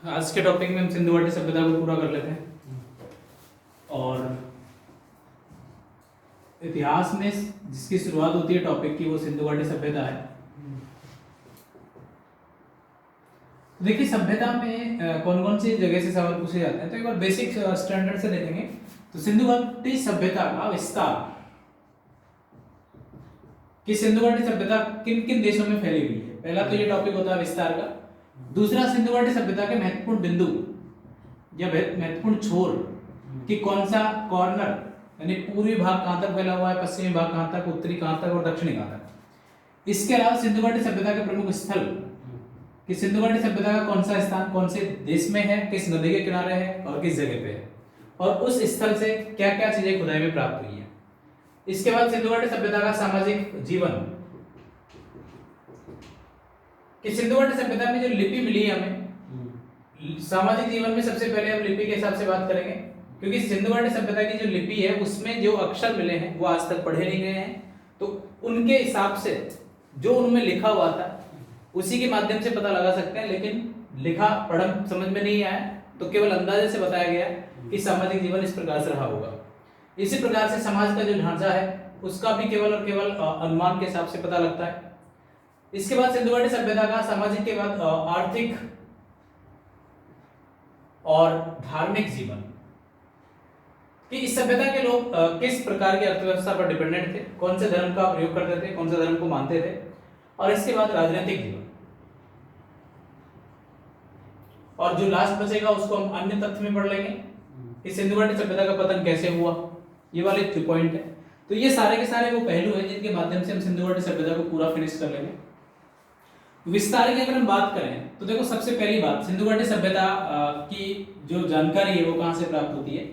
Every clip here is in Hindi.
आज के टॉपिक में हम सिंधु घाटी सभ्यता को पूरा कर लेते हैं। और इतिहास में जिसकी शुरुआत होती है टॉपिक की वो सिंधु घाटी सभ्यता है। तो देखिए सभ्यता में कौन कौन सी जगह से सवाल पूछे जाते हैं, तो एक बार बेसिक स्टैंडर्ड से देखेंगे। तो सिंधु घाटी सभ्यता का विस्तार कि सिंधु घाटी सभ्यता किन किन देशों में फैली हुई है, पहला तो ये टॉपिक होता है विस्तार का। दूसरा सिंधु घाटी सभ्यता के महत्वपूर्ण बिंदु या महत्वपूर्ण छोर कि कौन सा कॉर्नर यानी पूर्वी भाग कहां तक फैला हुआ है, पश्चिमी भाग कहां तक, उत्तरी कहां तक और दक्षिणी कहां तक। इसके अलावा सिंधु घाटी सभ्यता के प्रमुख स्थल कि सिंधु घाटी सभ्यता का कौन सा स्थान कौन से देश में है, किस नदी के किनारे है और किस जगह पे है, और उस स्थल से क्या क्या चीजें खुदाई में प्राप्त हुई है। इसके बाद सिंधु घाटी सभ्यता का सामाजिक जीवन कि सिंधु घाटी सभ्यता में जो लिपि मिली है हमें, सामाजिक जीवन में सबसे पहले हम लिपि के हिसाब से बात करेंगे, क्योंकि सिंधु घाटी सभ्यता की जो लिपि है उसमें जो अक्षर मिले हैं वो आज तक पढ़े नहीं गए हैं। तो उनके हिसाब से जो उनमें लिखा हुआ था उसी के माध्यम से पता लगा सकते हैं, लेकिन लिखा पढ़न समझ में नहीं आया तो केवल अंदाजे से बताया गया कि सामाजिक जीवन इस प्रकार से रहा होगा। इसी प्रकार से समाज का जो ढांचा है उसका भी केवल और केवल अनुमान के हिसाब से पता लगता है। इसके बाद सिंधु घाटी सभ्यता का सामाजिक के बाद आर्थिक और धार्मिक जीवन कि इस सभ्यता के लोग किस प्रकार की अर्थव्यवस्था पर डिपेंडेंट थे, कौन से धर्म का प्रयोग करते थे, कौन से धर्म को मानते थे, और इसके बाद राजनीतिक जीवन। और जो लास्ट बचेगा उसको हम अन्य तथ्य में पढ़ लेंगे कि सिंधु घाटी सभ्यता का पतन कैसे हुआ, ये वाले पॉइंट है। तो ये सारे के सारे वो पहलू हैं जिनके माध्यम से हम सिंधु घाटी सभ्यता को पूरा फिनिश कर लेंगे। विस्तार की अगर हम बात करें तो देखो सबसे पहली बात सिंधु घाटी सभ्यता की जो जानकारी है वो कहां से प्राप्त होती है।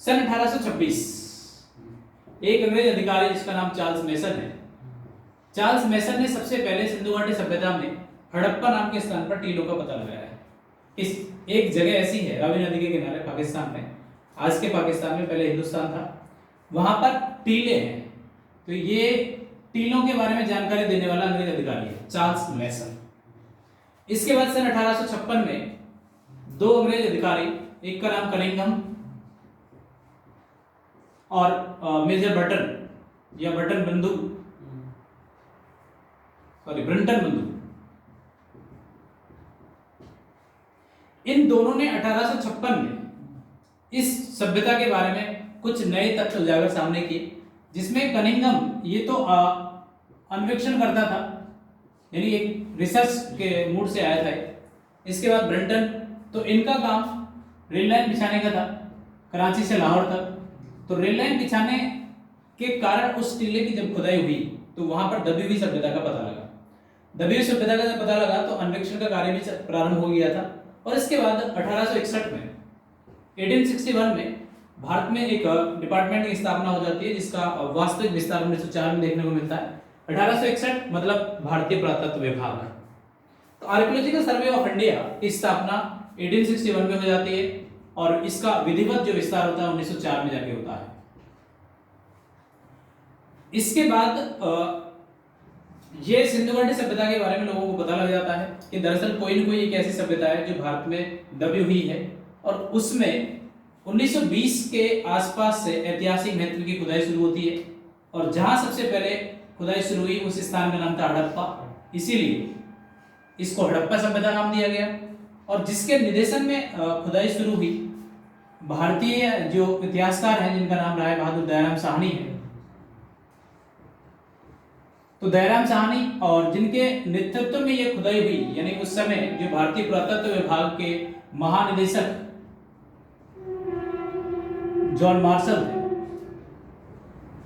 सन 1826 एक अंग्रेज अधिकारी जिसका नाम चार्ल्स मेसन है, चार्ल्स मेसन ने सबसे पहले सिंधु घाटी सभ्यता में हड़प्पा नाम के स्थान पर टीलों का पता लगाया है। इस एक जगह ऐसी है रावी नदी के किनारे पाकिस्तान में, आज के पाकिस्तान में पहले हिंदुस्तान था, वहां पर टीले हैं। तो ये टीलों के बारे में जानकारी देने वाला अंग्रेज अधिकारी है चार्ल्स मेसन। इसके बाद सन 1856 में दो अंग्रेज अधिकारी, एक का नाम कनिंघम और मेजर बटन या बटन बंधु ब्रंटन बंधु, इन दोनों ने 1856 में इस सभ्यता के बारे में कुछ नए तथ्य उजागर सामने किए, जिसमें कनिंघम ये तो अन्वेषण करता था यानी एक रिसर्च के मूड से आया था। इसके बाद ब्रंटन तो इनका काम रेल लाइन बिछाने का था कराची से लाहौर तक। तो रेल लाइन बिछाने के कारण उस टीले की जब खुदाई हुई तो वहां पर दबी हुई सभ्यता का पता लगा। दबी हुई सभ्यता का जब पता लगा तो अन्वेषण का कार्य भी प्रारंभ हो गया था। और इसके बाद 1861 में 1861 में भारत में एक डिपार्टमेंट की स्थापना हो जाती है जिसका वास्तविक विस्तार 1904 में देखने को मिलता है। 1861 मतलब भारतीय पुरातत्व विभाग। तो आर्कियोलॉजिकल सर्वे ऑफ इंडिया की स्थापना 1861 में हो जाती है और इसका विधिवत जो विस्तार होता है 1904 में जाके होता है। इसके बाद ये सिंधु घाटी सभ्यता के बारे में लोगों को पता लग जाता है कि दरअसल कोई न कोई एक ऐसी सभ्यता है जो भारत में दबी हुई है, और उसमें 1920 के आसपास से ऐतिहासिक महत्व की खुदाई शुरू होती है। और जहां सबसे पहले खुदाई शुरू हुई उस स्थान का नाम था हड़प्पा, इसीलिए इसको हड़प्पा सभ्यता नाम दिया गया। और जिसके निदेशन में खुदाई शुरू हुई भारतीय जो इतिहासकार हैं जिनका नाम राय बहादुर दयाराम साहनी है। तो दयाराम साहनी और जिनके नेतृत्व में यह खुदाई हुई, यानी उस समय जो भारतीय पुरातत्व विभाग के महानिदेशक जॉन मार्शल थे,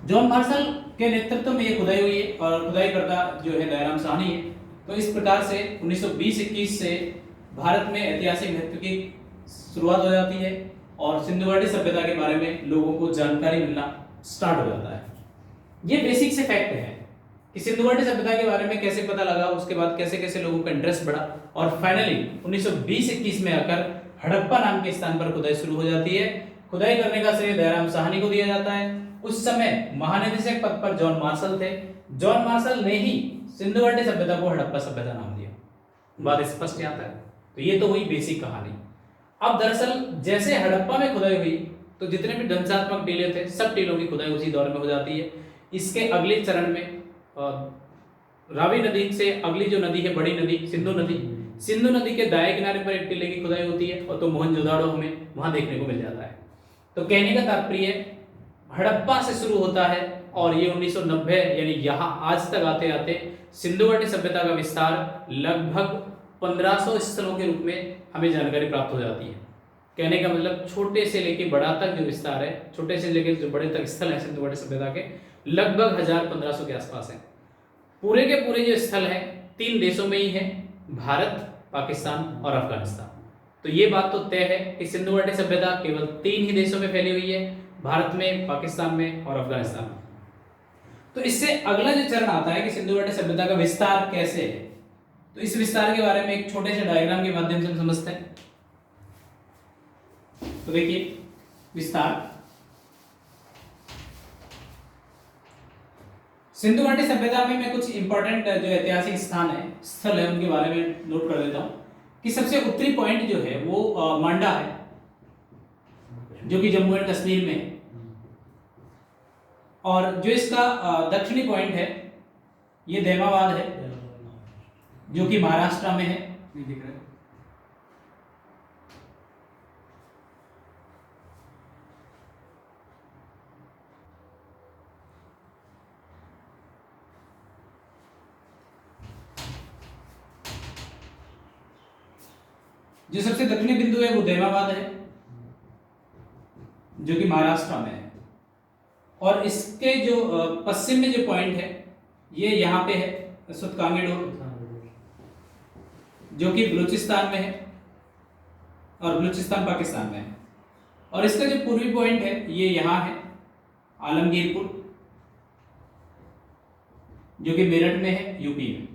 जॉन मार्शल के नेतृत्व में यह खुदाई हुई है और खुदाई करता जो है दयाराम साहनी है। तो इस प्रकार से 1920-21 से भारत में ऐतिहासिक महत्व की शुरुआत हो जाती है और सिंधु घाटी सभ्यता के बारे में लोगों को जानकारी मिलना स्टार्ट हो जाता है। ये बेसिक से फैक्ट है कि सिंधु घाटी सभ्यता के बारे में कैसे पता लगा, उसके बाद कैसे कैसे लोगों का इंटरेस्ट बढ़ा और फाइनली 1920-21 में आकर हड़प्पा नाम के स्थान पर खुदाई शुरू हो जाती है। खुदाई करने का श्रेय दयाराम साहनी को दिया जाता है। उस समय महानिदेशक पद पर जॉन मार्शल थे। जॉन मार्शल ने ही सिंधु घाटी सभ्यता को हड़प्पा सभ्यता नाम दिया। बात स्पष्ट यहाँ तक। तो ये तो हुई बेसिक कहानी। अब दरअसल जैसे हड़प्पा में खुदाई हुई तो जितने भी ढंसात्मक टीले थे सब टीलों की खुदाई उसी दौर में हो जाती है। इसके अगले चरण में रावी नदी से अगली जो नदी है बड़ी नदी सिंधु नदी के दाएं किनारे पर एक टीले की खुदाई होती है और तो मोहनजोदाड़ो हमें वहां देखने को मिल जाता है। तो कहने का तात्पर्य हड़प्पा से शुरू होता है और ये 1990 यानी यहाँ आज तक आते आते सिंधु घाटी सभ्यता का विस्तार लगभग 1500 स्थलों के रूप में हमें जानकारी प्राप्त हो जाती है। कहने का मतलब छोटे से लेके बड़ा तक जो विस्तार है, छोटे से लेके जो बड़े तक स्थल है सिंधु घाटी सभ्यता के लगभग 1500 के आसपास है। पूरे के पूरे जो स्थल है 3 देशों में ही है, भारत, पाकिस्तान और अफगानिस्तान। तो ये बात तो तय है कि सिंधु घाटी सभ्यता केवल 3 ही देशों में फैली हुई है, भारत में, पाकिस्तान में और अफगानिस्तान में। तो इससे अगला जो चरण आता है कि सिंधु घाटी सभ्यता का विस्तार कैसे है, तो इस विस्तार के बारे में एक छोटे से डायग्राम के माध्यम से हम समझते हैं। तो देखिए विस्तार, सिंधु घाटी सभ्यता में मैं कुछ इंपॉर्टेंट जो ऐतिहासिक स्थान है, स्थल है, उनके बारे में नोट कर देता हूं कि सबसे उत्तरी पॉइंट जो है वो मांडा है जो कि जम्मू एंड कश्मीर में है, और जो इसका दक्षिणी पॉइंट है ये देमाबाद है जो कि महाराष्ट्र में है। नहीं दिख रहा है। जो सबसे दक्षिणी बिंदु है वो देमाबाद है जो कि महाराष्ट्र में है, और इसके जो पश्चिम में जो पॉइंट है ये यहाँ पे है सुतकांगेडोर जो कि बलूचिस्तान में है और बलूचिस्तान पाकिस्तान में है, और इसका जो पूर्वी पॉइंट है ये यहाँ है आलमगीरपुर जो कि मेरठ में है यूपी में।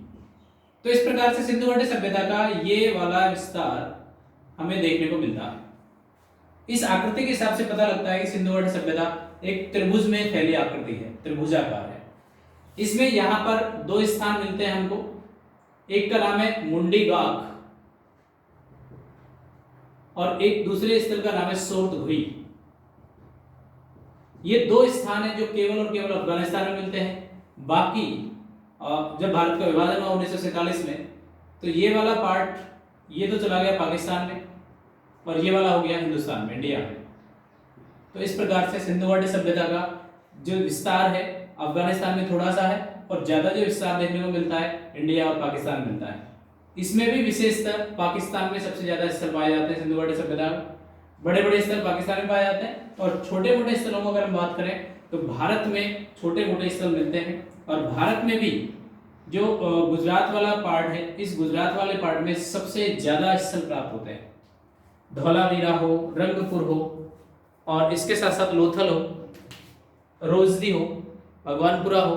तो इस प्रकार से सिंधु घाटी सभ्यता का ये वाला विस्तार हमें देखने को मिलता है। इस आकृति के हिसाब से पता लगता है कि सिंधु घाटी सभ्यता एक त्रिभुज में फैली आकृति है, त्रिभुजाकार है। इसमें यहाँ पर 2 स्थान मिलते हैं हमको, एक का नाम है मुंडी गाक और एक दूसरे स्थल का नाम है सोर्तघुई। ये 2 स्थान है जो केवल और केवल अफगानिस्तान में मिलते हैं। बाकी जब भारत का विभाजन हुआ 1947 में तो ये वाला पार्ट ये तो चला गया पाकिस्तान में और ये वाला हो गया हिंदुस्तान में, इंडिया में। तो इस प्रकार से सिंधु घाटी सभ्यता का जो विस्तार है अफगानिस्तान में थोड़ा सा है और ज्यादा जो विस्तार देखने को मिलता है इंडिया और पाकिस्तान में मिलता है। इसमें भी विशेषतर पाकिस्तान में सबसे ज्यादा स्थल पाए जाते हैं सिंधु घाटी सभ्यता में, बड़े बड़े स्थल पाकिस्तान में पाए जाते हैं, और छोटे मोटे स्थलों को अगर हम बात करें तो भारत में छोटे मोटे स्थल मिलते हैं। और भारत में भी जो गुजरात वाला पार्ट है, इस गुजरात वाले पार्ट में सबसे ज्यादा स्थल प्राप्त होते हैं। धौलावीरा हो, रंगपुर हो, और इसके साथ साथ लोथल हो, रोजदी हो, भगवानपुरा हो,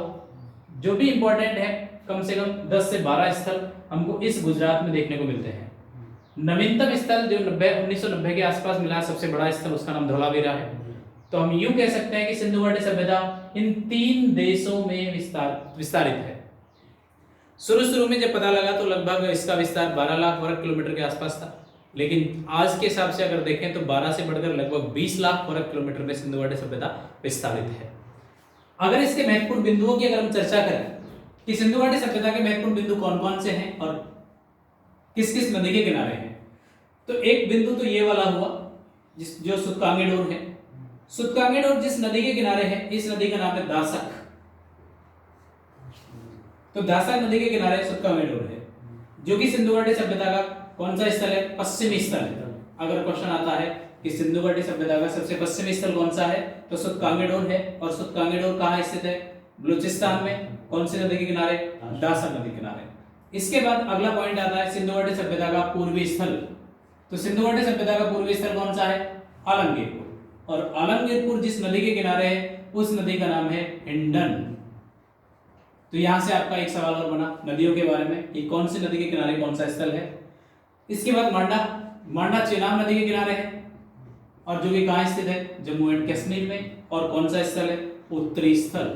जो भी इंपॉर्टेंट है कम से कम 10 से 12 स्थल हमको इस गुजरात में देखने को मिलते हैं। नवीनतम स्थल जो 1990 के आसपास मिला सबसे बड़ा स्थल, उसका नाम धौलावीरा है। तो हम यूं कह सकते हैं कि सिंधु घाटी सभ्यता इन 3 देशों में विस्तारित है। शुरू में जब पता लगा तो लगभग इसका विस्तार 12 लाख वर्ग किलोमीटर के आसपास था, लेकिन आज के हिसाब से अगर देखें तो 12 से बढ़कर लगभग 20 लाख वर्ग किलोमीटर में सिंधु घाटी सभ्यता विस्तारित है। अगर इसके महत्वपूर्ण बिंदुओं की अगर हम चर्चा करें कि सिंधु घाटी सभ्यता के महत्वपूर्ण बिंदु कौन कौन से हैं और किस किस नदी के किनारे हैं, तो एक बिंदु तो ये वाला हुआ जो सुतकांगेडोर है। सुतकांगेडोर जिस नदी के किनारे है, इस नदी का नाम है दासक। तो दासक नदी के किनारे सुतकांगेडोर है जो कि सिंधु घाटी सभ्यता का कौन सा स्थल है? पश्चिमी स्थल है। अगर क्वेश्चन आता है कि सिंधु घाटी सभ्यता का सबसे पश्चिमी स्थल कौन सा है, तो सुतकांगेडोर है। और सुतकांगेडोर कहाँ स्थित है? बलूचिस्तान में। कौन सी नदी के किनारे? दासक नदी के किनारे। इसके बाद अगला पॉइंट आता है सिंधु घाटी सभ्यता का पूर्वी स्थल। तो सिंधु घाटी सभ्यता का पूर्वी स्थल कौन सा है? आलमगीरपुर। और आलमगीरपुर जिस नदी के किनारे है उस नदी का नाम है हिंडन। तो यहां से आपका एक सवाल और बना नदियों के बारे में कि कौन सी नदी के किनारे कौन सा स्थल है। इसके बाद मांडा चेनाब नदी के किनारे है और जो कि कहाँ स्थित है? जम्मू एंड कश्मीर में। और कौन सा स्थल है? उत्तरी स्थल।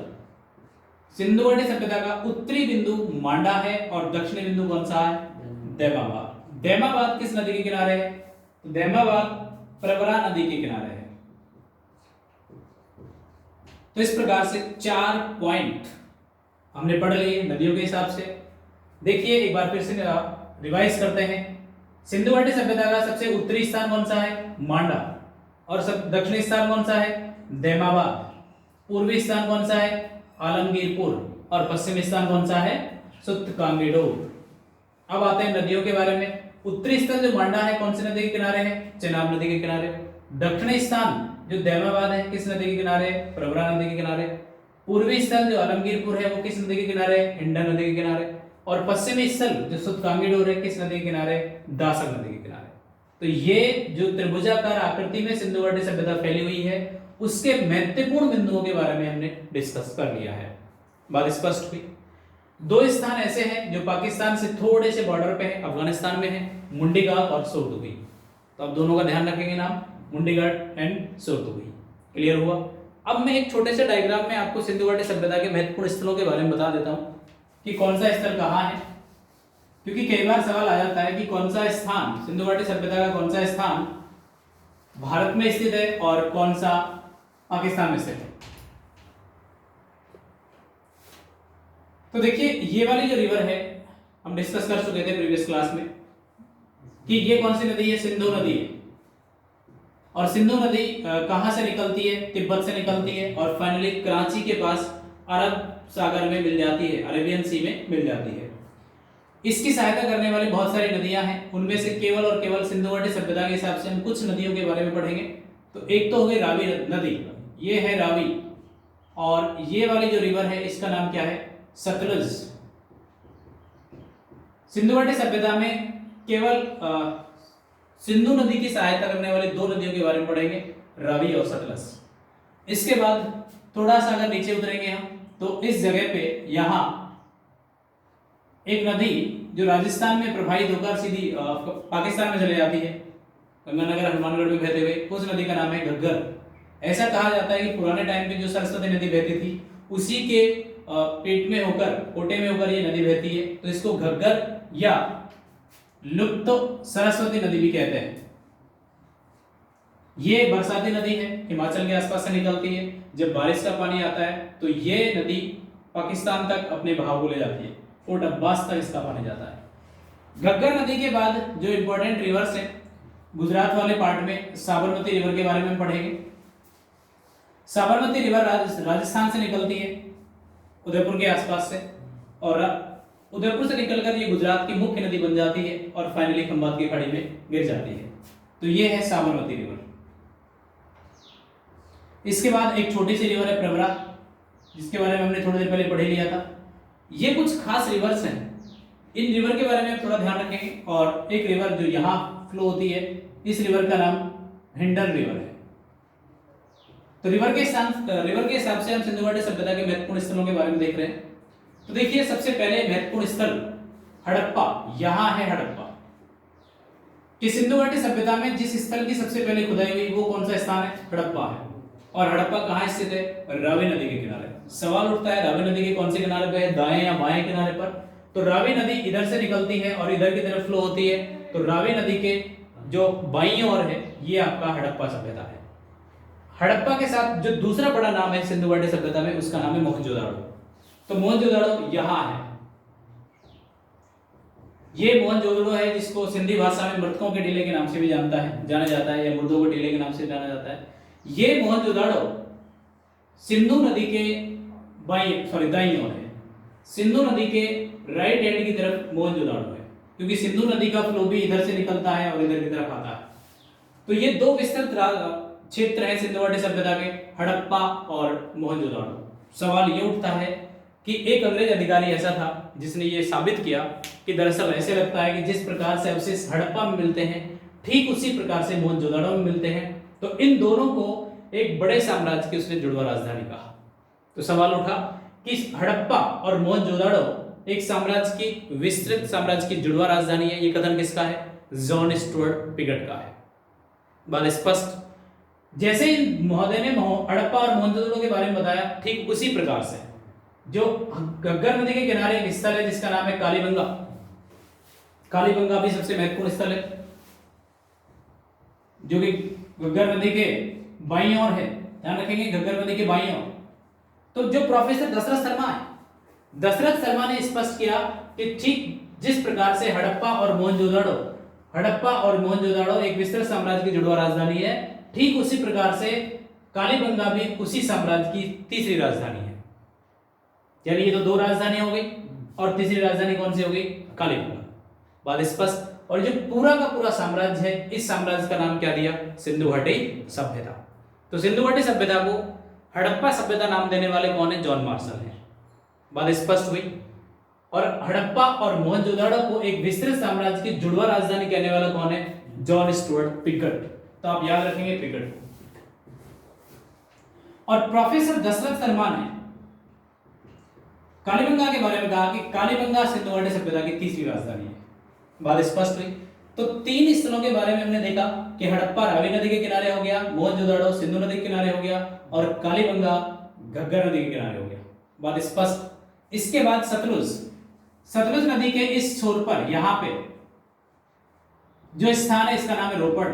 सिंधु घाटी सभ्यता का उत्तरी बिंदु मांडा है और दक्षिणी बिंदु कौन सा है? दैमाबाद किस नदी के किनारे है? तो दैमाबाद प्रवरा नदी के किनारे है। तो इस प्रकार से 4 पॉइंट हमने पढ़ लिए नदियों के हिसाब से। देखिए एक बार फिर से रिवाइज करते हैं। सिंधु घाटी सभ्यता का सबसे उत्तरी स्थान कौन सा है? मांडा। और सब दक्षिणी स्थान कौन सा है? दैमाबाद। पूर्वी स्थान कौन सा है? आलमगीरपुर। और पश्चिमी स्थान कौन सा है? सुत्तकांगेडोर। अब आते हैं नदियों के बारे में। उत्तरी स्थान जो मांडा है कौन सी नदी के किनारे है? चेनाब नदी के किनारे। दक्षिणी स्थान जो दैमाबाद है किस नदी के किनारे? प्रवरा नदी के किनारे। पूर्वी स्थल जो आलमगीरपुर है वो किस नदी के किनारे? हिंडन नदी के किनारे। और पश्चिमी स्थल जो सुत्तकांगेडोर है किस नदी के किनारे? दासक नदी के किनारे। तो ये जो त्रिभुजाकार आकृति में सिंधु घाटी सभ्यता फैली हुई है उसके महत्वपूर्ण बिंदुओं के बारे में हमने डिस्कस कर लिया है। बात स्पष्ट हुई। 2 स्थान ऐसे हैं जो पाकिस्तान से थोड़े से बॉर्डर पे है, अफगानिस्तान में है, मुंडीघाट और सुरदुगी। तो अब दोनों का ध्यान रखेंगे नाम, मुंडीघाट एंड सुरदुगी। क्लियर हुआ? अब मैं एक छोटे से डायग्राम में आपको सिंधु घाटी सभ्यता के महत्वपूर्ण स्थलों के बारे में बता देता हूं कि कौन सा स्थल कहाँ है, क्योंकि कई बार सवाल आ जाता है कि कौन सा स्थान, सिंधु घाटी सभ्यता का कौन सा स्थान भारत में स्थित है और कौन सा पाकिस्तान में स्थित है। तो देखिए ये वाली जो रिवर है हम डिस्कस कर चुके थे प्रीवियस क्लास में कि ये कौन सी नदी है? सिंधु नदी है। और सिंधु नदी कहां से निकलती है? तिब्बत से निकलती है और फाइनली कराची के पास अरब सागर में मिल जाती है, अरेबियन सी में मिल जाती है। इसकी सहायता करने वाली बहुत सारी नदियां हैं, उनमें से केवल और केवल सिंधु घाटी सभ्यता के हिसाब से हम कुछ नदियों के बारे में पढ़ेंगे। तो एक तो हो गई रावी नदी, ये है रावी। और ये वाली जो रिवर है इसका नाम क्या है? सतलुज। सिंधु घाटी सभ्यता में केवल सिंधु नदी की सहायता करने वाली 2 नदियों के बारे में पढ़ेंगे, रावी और सतलज। इसके बाद थोड़ा सा अगर नीचे उतरेंगे हम तो इस जगह पे यहां एक नदी जो राजस्थान में प्रवाहित होकर सीधी पाकिस्तान में चले जाती है, गंगानगर हनुमानगढ़ में बहते हुए, उस नदी का नाम है घग्गर। ऐसा कहा जाता है कि पुराने टाइम पे जो सरस्वती नदी बहती थी उसी के पेट में होकर, कोटे में होकर ये नदी बहती है, तो इसको घग्गर या लुप्त सरस्वती नदी भी कहते हैं। ये बरसाती नदी है, हिमाचल के आसपास से निकलती है। जब बारिश का पानी आता है तो ये नदी पाकिस्तान तक अपने बहाव को ले जाती है, फोर्ट अब्बास तक इसका पानी जाता है। घग्गर नदी के बाद जो इंपॉर्टेंट रिवर्स है गुजरात वाले पार्ट में साबरमती रिवर के बारे में पढ़ेंगे। साबरमती रिवर राजस्थान से निकलती है उदयपुर के आसपास से, और उदयपुर से निकलकर ये गुजरात की मुख्य नदी बन जाती है और फाइनली खंबात की खाड़ी में गिर जाती है। तो ये है साबरमती रिवर। इसके बाद एक छोटी सी रिवर है प्रवरा, जिसके बारे में हमने थोड़ी देर पहले पढ़ लिया था। ये कुछ खास रिवर्स हैं, इन रिवर के बारे में थोड़ा ध्यान रखेंगे। और एक रिवर जो यहाँ फ्लो होती है, इस रिवर का नाम हिंडन रिवर है। तो रिवर के हिसाब से हम सिंधु घाटी सभ्यता के महत्वपूर्ण स्थलों के बारे में देख रहे हैं। तो देखिए सबसे पहले महत्वपूर्ण स्थल हड़प्पा, यहां है हड़प्पा। कि सिंधु घाटी सभ्यता में जिस स्थल की सबसे पहले खुदाई हुई वो कौन सा स्थान है? हड़प्पा है। और हड़प्पा कहाँ स्थित है? रावी नदी के किनारे। सवाल उठता है रावी नदी के कौन से किनारे पे है, दाएं या बाएं किनारे पर? तो रावी नदी इधर से निकलती है और इधर की तरफ फ्लो होती है। तो रावी नदी के जो बाईं ओर है ये आपका हड़प्पा सभ्यता है। हड़प्पा के साथ जो दूसरा बड़ा नाम है सिंधु घाटी सभ्यता में उसका नाम है मोहनजोदाड़ो। तो मोहनजोदाड़ो यहां है। ये मोहनजोदड़ो है जिसको सिंधी भाषा में मृतकों के टीले के नाम से भी जाना जाता है या मुर्दों के टीले के नाम से जाना जाता है। ये मोहनजोदाड़ो सिंधु नदी के दाईं ओर है। सिंधु नदी के राइट हैंड की तरफ मोहनजोदाड़ो है, क्योंकि सिंधु नदी का फ्लो भी इधर से निकलता है और इधर की तरफ आता है। तो ये 2 विस्तृत क्षेत्र हैं सिंधु घाटी सभ्यता के, हड़प्पा और मोहनजोदाड़ो। सवाल ये उठता है कि एक अंग्रेज अधिकारी ऐसा था जिसने ये साबित किया कि दरअसल ऐसे लगता है कि जिस प्रकार से अवशेष हड़प्पा में मिलते हैं ठीक उसी प्रकार से मोहनजोदाड़ो में मिलते हैं। तो इन दोनों को एक बड़े साम्राज्य की उसने जुड़वा राजधानी कहा। तो सवाल उठा कि हड़प्पा और मोहनजोदाड़ो एक साम्राज्य की, विस्तृत साम्राज्य की जुड़वा राजधानी है। ये कथन किसका है? जॉन स्टुअर्ट पिगट का है। बात स्पष्ट। जैसे इन महोदय ने हड़प्पा और मोहनजोदाड़ो के बारे में बताया, ठीक उसी प्रकार से जो घग्गर नदी के किनारे एक स्थल है जिसका नाम है कालीबंगा, कालीबंगा भी सबसे महत्वपूर्ण स्थल है जो कि घग्गर नदी के बाईं ओर है, ध्यान रखेंगे घग्गर नदी के बाईं ओर। तो जो प्रोफेसर दशरथ शर्मा है, दशरथ शर्मा ने स्पष्ट किया कि ठीक जिस प्रकार से हड़प्पा और मोहनजोदाड़ो एक विस्तृत साम्राज्य की जुड़वा राजधानी है, ठीक उसी प्रकार से कालीबंगा भी उसी साम्राज्य की तीसरी राजधानी है। यानी ये तो दो राजधानी हो गई और तीसरी राजधानी कौन सी हो गई? कालीबंगा। बात स्पष्ट। और जो पूरा का पूरा साम्राज्य है, इस साम्राज्य का नाम क्या दिया? सिंधु घाटी सभ्यता। तो सिंधु घाटी सभ्यता को हड़प्पा सभ्यता नाम देने वाले कौन है? जॉन मार्शल है। बात स्पष्ट हुई। और हड़प्पा और मोहनजोदाड़ो को एक विस्तृत साम्राज्य की जुड़वा राजधानी कहने वाला कौन है? John Stuart Piggott. तो आप याद रखेंगे पिगट। और प्रोफेसर दशरथ शर्मा ने कालीबंगा के बारे में कहा कि कालीबंगा सिंधु घाटी सभ्यता की तीसरी राजधानी है। बात स्पष्ट हुई। तो तीन स्थलों के बारे में हमने देखा कि हड़प्पा रावी नदी के किनारे हो गया, मोहनजोदाड़ो सिंधु नदी के किनारे हो गया और कालीबंगा घग्गर नदी के किनारे हो गया। बात स्पष्ट। इसके बाद सतलुज नदी के इस छोर पर यहां पे जो स्थान है इसका नाम है रोपड़।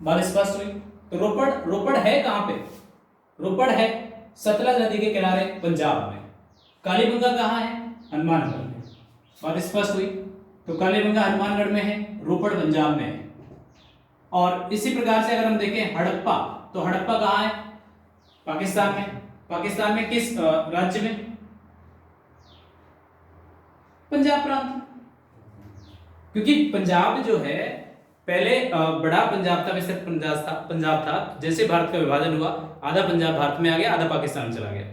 बात स्पष्ट हुई। तो रोपड़ है कहां पे? रोपड़ है सतलज नदी के किनारे पंजाब में। कालीबंगा कहां है? हनुमानगढ़ में। बात स्पष्ट हुई। तो कालीबंगा हनुमानगढ़ में है, रोपड़ पंजाब में है। और इसी प्रकार से अगर हम देखें हड़प्पा, तो हड़प्पा कहां है? पाकिस्तान में। पाकिस्तान में किस राज्य में? पंजाब प्रांत। क्योंकि पंजाब जो है पहले बड़ा पंजाब था, विस्तृत पंजाब था। जैसे भारत का विभाजन हुआ, आधा पंजाब भारत में आ गया, आधा पाकिस्तान में चला गया।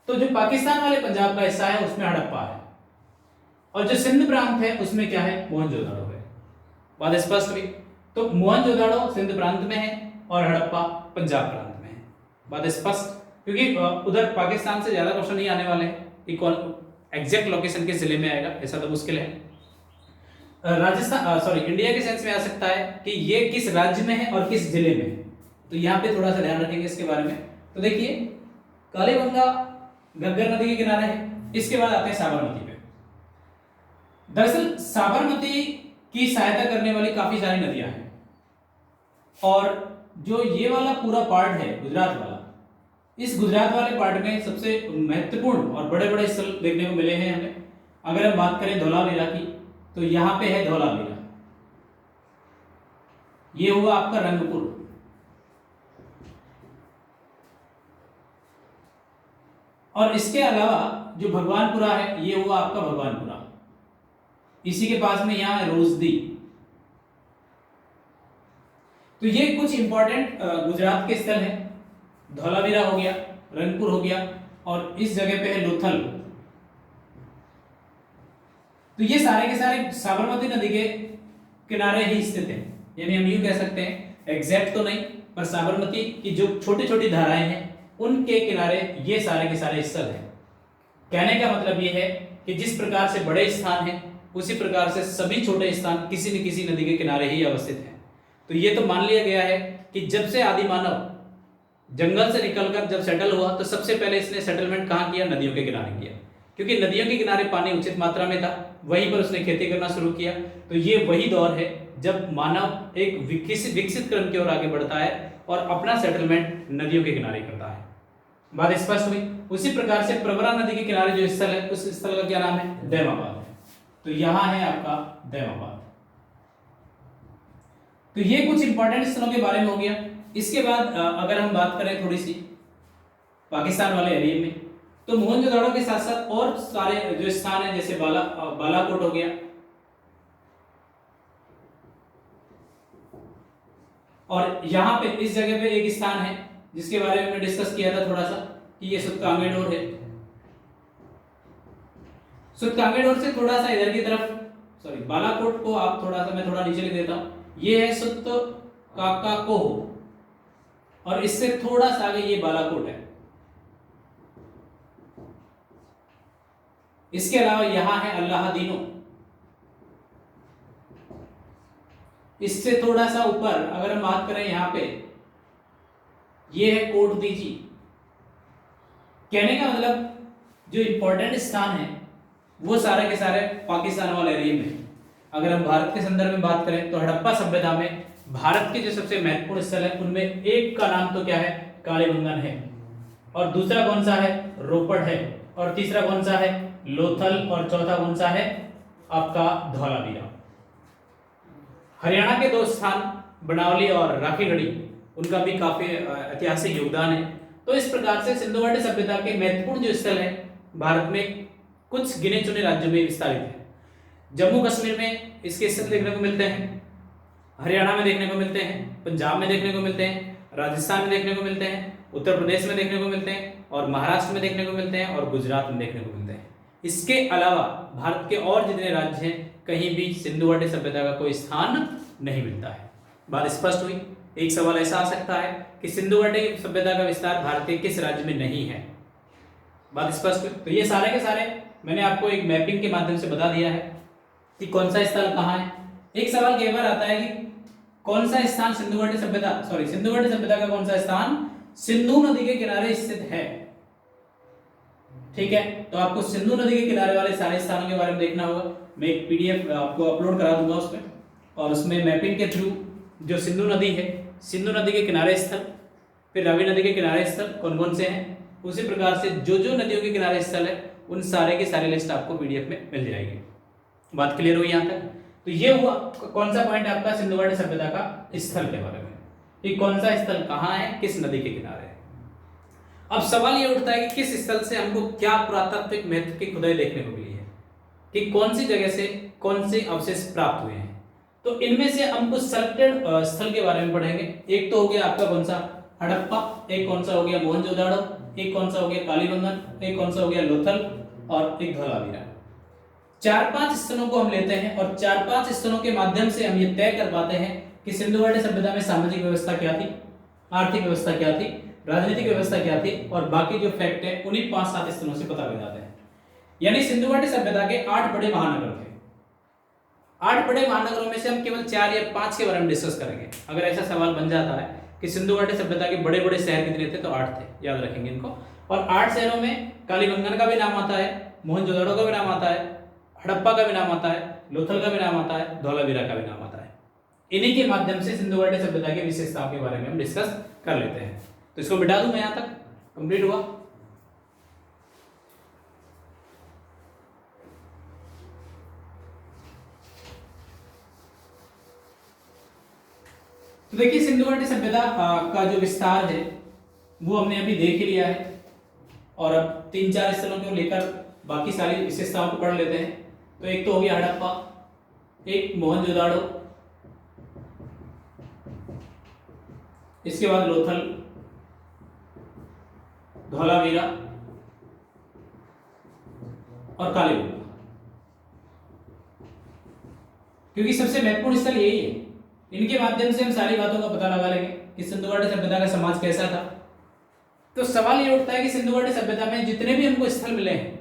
तो जो पाकिस्तान वाले पंजाब का हिस्सा है उसमें हड़प्पा है और जो सिंध प्रांत है उसमें क्या है? मोहनजोदाड़ो है। बात स्पष्ट हुई। तो मोहनजोदाड़ो सिंध प्रांत में है और हड़प्पा पंजाब प्रांत में है। बात स्पष्ट। क्योंकि उधर पाकिस्तान से ज्यादा क्वेश्चन नहीं आने वाले हैं, एग्जैक्ट लोकेशन किस जिले में आएगा ऐसा तो मुश्किल है। इंडिया के सेंस में आ सकता है कि ये किस राज्य में है और किस जिले में है। तो यहाँ पे थोड़ा सा ध्यान रखेंगे इसके बारे में। तो देखिए कालीबंगा घग्गर नदी के किनारे है। इसके बाद आते हैं साबरमती पे। दरअसल साबरमती की सहायता करने वाली काफी सारी नदियां हैं और जो ये वाला पूरा पार्ट है गुजरात वाला, इस गुजरात वाले पार्ट में सबसे महत्वपूर्ण और बड़े बड़े स्थल देखने को मिले हैं हमें। अगर हम बात करें धौलावीरा की, तो यहां पे है धौलावीरा। ये हुआ आपका रंगपुर। और इसके अलावा जो भगवानपुरा है ये हुआ आपका भगवानपुरा। इसी के पास में यहां है रोजदी। तो ये कुछ इंपॉर्टेंट गुजरात के स्थल हैं। धौलावीरा हो गया, रंगपुर हो गया और इस जगह पे है लोथल। तो ये सारे के सारे साबरमती नदी के किनारे ही स्थित हैं। यानी हम यूं कह सकते हैं, एग्जैक्ट तो नहीं पर साबरमती की जो छोटी छोटी धाराएं हैं उनके किनारे ये सारे के सारे स्थल हैं। कहने का मतलब ये है कि जिस प्रकार से बड़े स्थान हैं उसी प्रकार से सभी छोटे स्थान किसी न किसी नदी के किनारे ही अवस्थित हैं। तो ये तो मान लिया गया है कि जब से आदि मानव जंगल से निकलकर जब सेटल हुआ तो सबसे पहले इसने सेटलमेंट कहाँ किया? नदियों के किनारे किया। क्योंकि नदियों के किनारे पानी उचित मात्रा में था, वहीं पर उसने खेती करना शुरू किया। तो ये वही दौर है जब मानव एक विकसित क्रम की ओर आगे बढ़ता है और अपना सेटलमेंट नदियों के किनारे करता है। बात स्पष्ट हुई। उसी प्रकार से प्रवरा नदी के किनारे जो स्थल है उस स्थल का क्या नाम है? दैमाबाद। तो यहां है आपका दैमाबाद। तो ये कुछ इंपॉर्टेंट स्थलों के बारे में हो गया। इसके बाद अगर हम बात करें थोड़ी सी पाकिस्तान वाले एरिया में, तो मोहनजोदाड़ो के साथ साथ और सारे जो स्थान है जैसे बालाकोट हो गया और यहां पे इस जगह पे एक स्थान है जिसके बारे में हमने डिस्कस किया था थोड़ा सा कि ये सुतकांगेडोर है। सुतकांगेडोर से थोड़ा सा इधर की तरफ, बालाकोट को आप थोड़ा सा मैं थोड़ा नीचे लिख देता हूं। ये है सुत काकाकोह और इससे थोड़ा सा आगे ये बालाकोट है। इसके अलावा यहां है अल्लाहदीनो। इससे थोड़ा सा ऊपर अगर हम बात करें यहां पे ये है कोट दीजी। कहने का मतलब जो इंपॉर्टेंट स्थान है वो सारे के सारे पाकिस्तान वाले एरिया में। अगर हम भारत के संदर्भ में बात करें तो हड़प्पा सभ्यता में भारत के जो सबसे महत्वपूर्ण स्थल है उनमें एक का नाम तो क्या है, कालीबंगन है, और दूसरा कौन सा है, रोपड़ है, और तीसरा कौन सा है, लोथल, और चौथा कौन सा है आपका धौलावीरा। हरियाणा के दो स्थान बनावली और राखीगढ़ी, उनका भी काफी ऐतिहासिक योगदान है। तो इस प्रकार से सिंधु घाटी सभ्यता के महत्वपूर्ण जो स्थल है भारत में कुछ गिने चुने राज्यों में विस्तारित है। जम्मू कश्मीर में इसके स्थल देखने को मिलते हैं, हरियाणा में देखने को मिलते हैं, पंजाब में देखने को मिलते हैं, राजस्थान में देखने को मिलते हैं, उत्तर प्रदेश में देखने को मिलते हैं, और महाराष्ट्र में देखने को मिलते हैं, और गुजरात में देखने को मिलते हैं। इसके अलावा भारत के और जितने राज्य हैं कहीं भी सिंधु घाटी सभ्यता का कोई स्थान नहीं मिलता है। बात स्पष्ट हुई। एक सवाल ऐसा आ सकता है कि सिंधु घाटी सभ्यता का विस्तार भारत के किस राज्य में नहीं है। बात स्पष्ट हुई। तो ये सारे के सारे मैंने आपको एक मैपिंग के माध्यम से बता दिया है कि कौन सा स्थल कहाँ है। एक सवाल कई बार आता है कि कौन सा स्थान सिंधु घाटी सभ्यता का कौन सा स्थान सिंधु नदी के किनारे स्थित है। ठीक है, तो आपको सिंधु नदी के किनारे वाले सारे स्थानों के बारे में देखना होगा। मैं एक पीडीएफ आपको अपलोड करा दूंगा उसमें, और उसमें मैपिंग के थ्रू जो सिंधु नदी है, सिंधु नदी के किनारे स्थल, फिर रावी नदी के किनारे स्थल कौन कौन से हैं, उसी प्रकार से जो जो नदियों के किनारे स्थल है उन सारे की सारी लिस्ट आपको पीडीएफ में मिल जाएगी। बात क्लियर हुई यहाँ तक। तो ये हुआ कौन सा पॉइंट आपका सिंधु घाटी सभ्यता का स्थल के बारे में, कि कौन सा स्थल कहाँ है, किस नदी के किनारे है। अब सवाल ये उठता है कि किस स्थल से हमको क्या पुरातात्विक महत्व की खुदाई देखने को मिली है, कि कौन सी जगह से कौन से अवशेष प्राप्त हुए हैं। तो इनमें से हम कुछ सेलेक्टेड स्थल के बारे में पढ़ेंगे। एक तो हो गया आपका कौन सा, हड़प्पा, एक कौन सा हो गया मोहनजोदाड़ो, एक कौन सा हो गया कालीबंगन, एक कौन सा हो गया लोथल, और एक धौलावीरा। 4-5 स्थलों को हम लेते हैं और 4-5 स्थलों के माध्यम से हम ये तय कर पाते हैं कि सिंधु घाटी सभ्यता में सामाजिक व्यवस्था क्या थी, आर्थिक व्यवस्था क्या थी, राजनीतिक व्यवस्था क्या थी, और बाकी जो फैक्ट है उन्हीं 5-7 स्थलों से पता लग जाते हैं। यानी सिंधु घाटी सभ्यता के 8 बड़े महानगर थे। 8 बड़े महानगरों में से हम केवल 4 या 5 के बारे में डिस्कस करेंगे। अगर ऐसा सवाल बन जाता है कि सिंधु घाटी सभ्यता के बड़े बड़े शहर कितने थे, तो 8 थे, याद रखेंगे इनको। और 8 शहरों में कालीबंगन का भी नाम आता है, मोहनजोदाड़ो का भी नाम आता है, हड़प्पा का भी नाम आता है, लोथल का भी नाम आता है, धौलावीरा का भी नाम आता है। इन्हीं के माध्यम से सिंधु घाटी सभ्यता की विशेषताओं के बारे में हम डिस्कस कर लेते हैं। तो इसको मिटा दूं मैं, यहां तक कंप्लीट हुआ। तो देखिए सिंधु घाटी सभ्यता का जो विस्तार है वो हमने अभी देख ही लिया है, और अब 3-4 स्थलों को लेकर बाकी सारी विशेषताओं को पढ़ लेते हैं। तो एक तो हो गया हड़प्पा, एक मोहनजोदाड़ो, इसके बाद लोथल, धौलावीरा और कालीबंगन, क्योंकि सबसे महत्वपूर्ण स्थल यही है। इनके माध्यम से हम सारी बातों का पता लगा लेंगे कि सिंधु घाटी सभ्यता का समाज कैसा था। तो सवाल ये उठता है कि सिंधु घाटी सभ्यता में जितने भी हमको स्थल मिले हैं,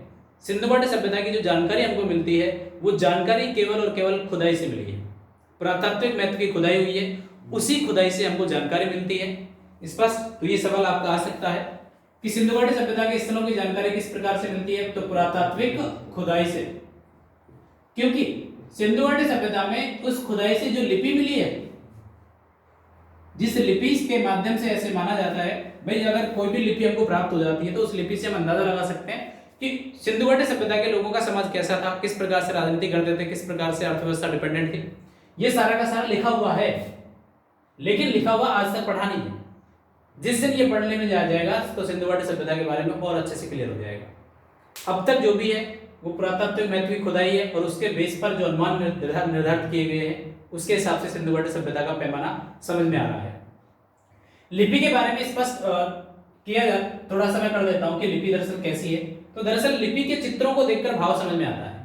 सिंधु घाटी सभ्यता की जो जानकारी हमको मिलती है वो जानकारी केवल और केवल खुदाई से मिली है। पुरातात्विक महत्व की खुदाई हुई है, उसी खुदाई से हमको जानकारी मिलती है। स्पष्ट। तो ये सवाल आपका आ सकता है कि सिंधु घाटी सभ्यता के स्थलों की जानकारी किस प्रकार से मिलती है, तो पुरातात्विक खुदाई से। क्योंकि सिंधु घाटी सभ्यता में उस खुदाई से जो लिपि मिली है, जिस लिपि के माध्यम से ऐसे माना जाता है भाई, अगर कोई भी लिपि हमको प्राप्त हो जाती है तो उस लिपि से हम अंदाजा लगा सकते हैं कि सिंधु घाटी सभ्यता के लोगों का समाज कैसा था, किस प्रकार से राजनीति करते थे, किस प्रकार से अर्थव्यवस्था डिपेंडेंट थी। ये सारा का सारा लिखा हुआ है, लेकिन लिखा हुआ आज तक पढ़ा नहीं है। जिस दिन ये पढ़ने में जाएगा तो सिंधु घाटी सभ्यता के बारे में और अच्छे से क्लियर हो जाएगा। अब तक जो भी है वो पुरातात्विक महत्व की खुदाई है, और उसके बेस पर जो अनुमान निर्धारित किए गए हैं उसके हिसाब से सिंधु घाटी सभ्यता का पैमाना समझ में आ रहा है। लिपि के बारे में स्पष्ट किया जाए, थोड़ा सा मैं कर देता हूं कि लिपि दरअसल कैसी है। तो दरअसल लिपि के चित्रों को देखकर भाव समझ में आता है।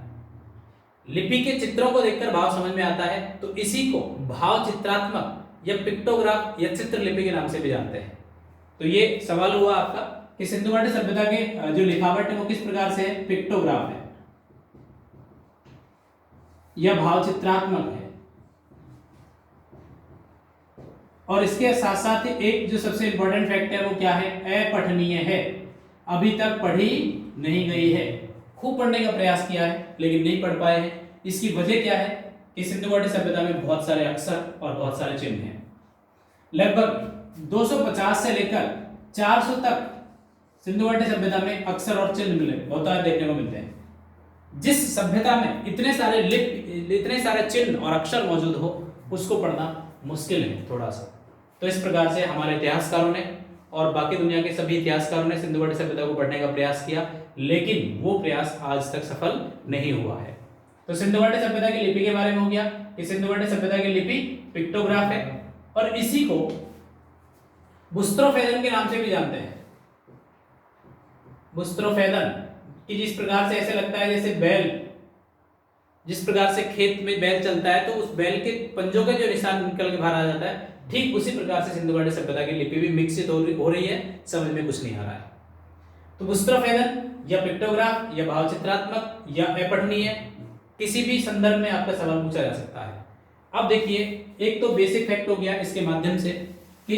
लिपि के चित्रों को देखकर भाव समझ में आता है, तो इसी को भाव चित्रात्मक या पिक्टोग्राफ या चित्रलिपि के नाम से भी जानते हैं। तो ये सवाल हुआ आपका कि सिंधु घाटी सभ्यता के जो लिखावट है वो किस प्रकार से है, पिक्टोग्राफ है या भाव चित्रात्मक है। और इसके साथ साथ एक जो सबसे इंपॉर्टेंट फैक्ट है वो क्या है, अपठनीय है, अभी तक पढ़ी नहीं गई है, खूब पढ़ने का प्रयास किया है लेकिन नहीं पढ़ पाए हैं। इसकी वजह क्या है कि सिंधु घाटी सभ्यता में बहुत सारे अक्षर और बहुत सारे चिन्ह हैं। लगभग 250 से लेकर 400 तक सिंधु घाटी सभ्यता में अक्षर और चिन्ह होता है देखने को मिलते हैं। जिस सभ्यता में इतने सारे चिन्ह और अक्षर मौजूद हो उसको पढ़ना मुश्किल है थोड़ा सा। तो इस प्रकार से हमारे इतिहासकारों ने और बाकी दुनिया के सभी इतिहासकारों ने सिंधु घाटी सभ्यता को पढ़ने का प्रयास किया, लेकिन वो प्रयास आज तक सफल नहीं हुआ है। तो सिंधु घाटी सभ्यता की लिपि के बारे में हो गया कि सिंधु घाटी सभ्यता की लिपि पिक्टोग्राफ है और इसी को बुस्त्रोफेदन के नाम से भी जानते हैं। बुस्त्रोफेदन कि जिस प्रकार से ऐसे लगता है जैसे बैल, जिस प्रकार से खेत में बैल चलता है तो उस बैल के पंजों का जो निशान निकल के बाहर आ जाता है, ठीक उसी प्रकार से सिंधु घाटी सभ्यता की लिपि भी विकसित हो रही है, समझ में कुछ नहीं आ रहा है। तो बुस्त्रोफेदन या पिक्टोग्राफ या भावचित्रात्मक या अपठनीय किसी भी संदर्भ में आपका सवाल पूछा जा सकता है। अब देखिए, एक तो बेसिक फैक्ट हो गया इसके माध्यम से कि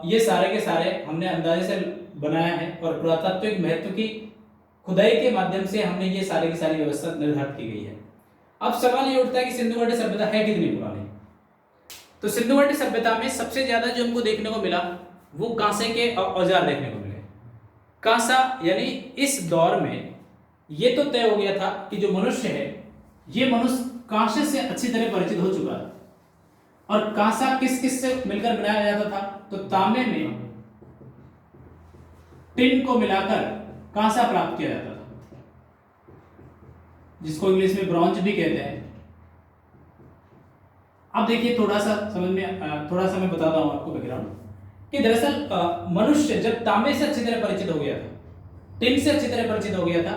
ये सारे के सारे हमने अंदाजे से बनाया है और पुरातात्विक महत्व की खुदाई के माध्यम से हमने ये सारी की सारी व्यवस्था निर्धारित की गई है। अब सवाल ये उठता है कि सिंधु घाटी सभ्यता है कितनी पुरानी। तो सिंधु घाटी सभ्यता में सबसे ज्यादा जो हमको देखने को मिला वो कांसे के औजार देखने को मिले। कांसा यानी इस दौर में ये तो तय हो गया था कि जो मनुष्य है ये मनुष्य कांसे से अच्छी तरह परिचित हो चुका है। और कांसा किस किस से मिलकर बनाया जाता था, तो तांबे में टिन को मिलाकर कांसा प्राप्त किया जाता था, जिसको इंग्लिश में ब्रॉन्ज भी कहते हैं। अब देखिए थोड़ा सा मैं बताता हूं आपको बैकग्राउंड कि दरअसल मनुष्य जब तांबे से अच्छी तरह परिचित हो गया था, टिन से अच्छी तरह परिचित हो गया था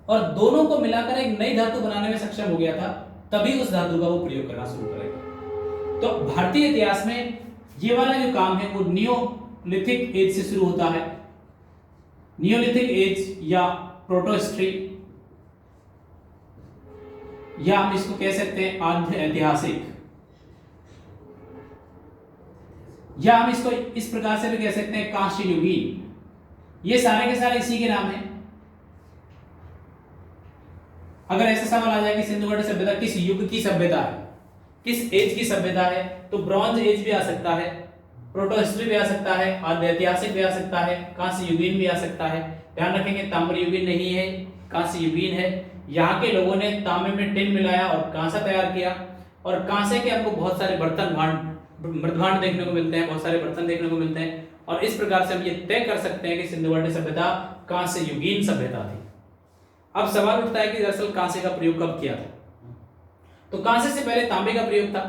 और दोनों को मिलाकर एक नई धातु बनाने में सक्षम हो गया था, तभी उस धातु का वो प्रयोग करना शुरू करेगा। तो भारतीय इतिहास में ये वाला जो काम है वो नियोलिथिक एज से शुरू होता है। नियोलिथिक एज या प्रोटोहिस्ट्री या हम इसको कह सकते हैं आद्य ऐतिहासिक, या हम इसको इस प्रकार से भी कह सकते हैं कांस्य युगीन। ये सारे के सारे इसी के नाम हैं। अगर ऐसा सवाल आ जाए कि सिंधु घाटी सभ्यता किस युग की सभ्यता है, किस एज की सभ्यता है, तो ब्रॉन्ज एज भी आ सकता है, प्रोटोहिस्ट्री भी आ सकता है, आद्य ऐतिहासिक भी आ सकता है, कांस्य युगीन भी आ सकता है। ध्यान रखेंगे ताम्र युगीन नहीं है, कांस्य युगीन है। यहाँ के लोगों ने तांबे में टिन मिलाया और कांसा तैयार किया और कांसे के हमको बहुत सारे बर्तन मृदभांड देखने को मिलते हैं, बहुत सारे बर्तन देखने को मिलते हैं और इस प्रकार से हम ये तय कर सकते हैं कि सिंधु घाटी सभ्यता कांस्य युगीन सभ्यता थी। अब सवाल उठता है कि दरअसल कांसे का प्रयोग कब किया था। तो कांसे से पहले तांबे का प्रयोग था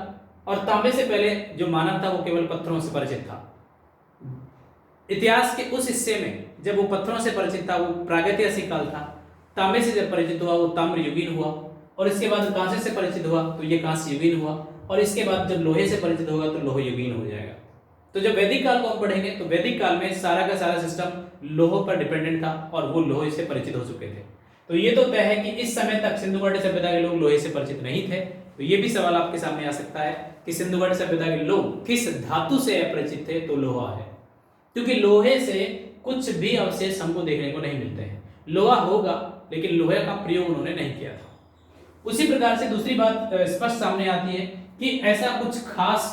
और तांबे से पहले जो मानव था वो केवल पत्थरों से परिचित था। इतिहास के उस हिस्से में जब वो पत्थरों से परिचित था वो प्रागैतिहासिक काल था। तांबे से जब परिचित हुआ वो ताम्र युगीन हुआ और इसके बाद कांसे से परिचित हुआ तो ये कांस्य युगीन हुआ और इसके बाद जब लोहे से परिचित होगा तो लोह युगीन हो जाएगा। तो जब वैदिक काल को हम पढ़ेंगे तो वैदिक काल में सारा का सारा सिस्टम लोह पर डिपेंडेंट था और वो लोहे से परिचित हो चुके थे। तो ये तो तय है कि इस समय तक सिंधु घाटी सभ्यता के लोग लोहे से परिचित नहीं थे। तो ये भी सवाल आपके सामने आ सकता है कि सिंधु घाटी सभ्यता के लोग किस धातु से अपरिचित थे, तो लोहा है, क्योंकि लोहे से कुछ भी अवशेष हमको देखने को नहीं मिलते हैं। लोहा होगा लेकिन लोहे का प्रयोग उन्होंने नहीं किया था। उसी प्रकार से दूसरी बात स्पष्ट सामने आती है कि ऐसा कुछ खास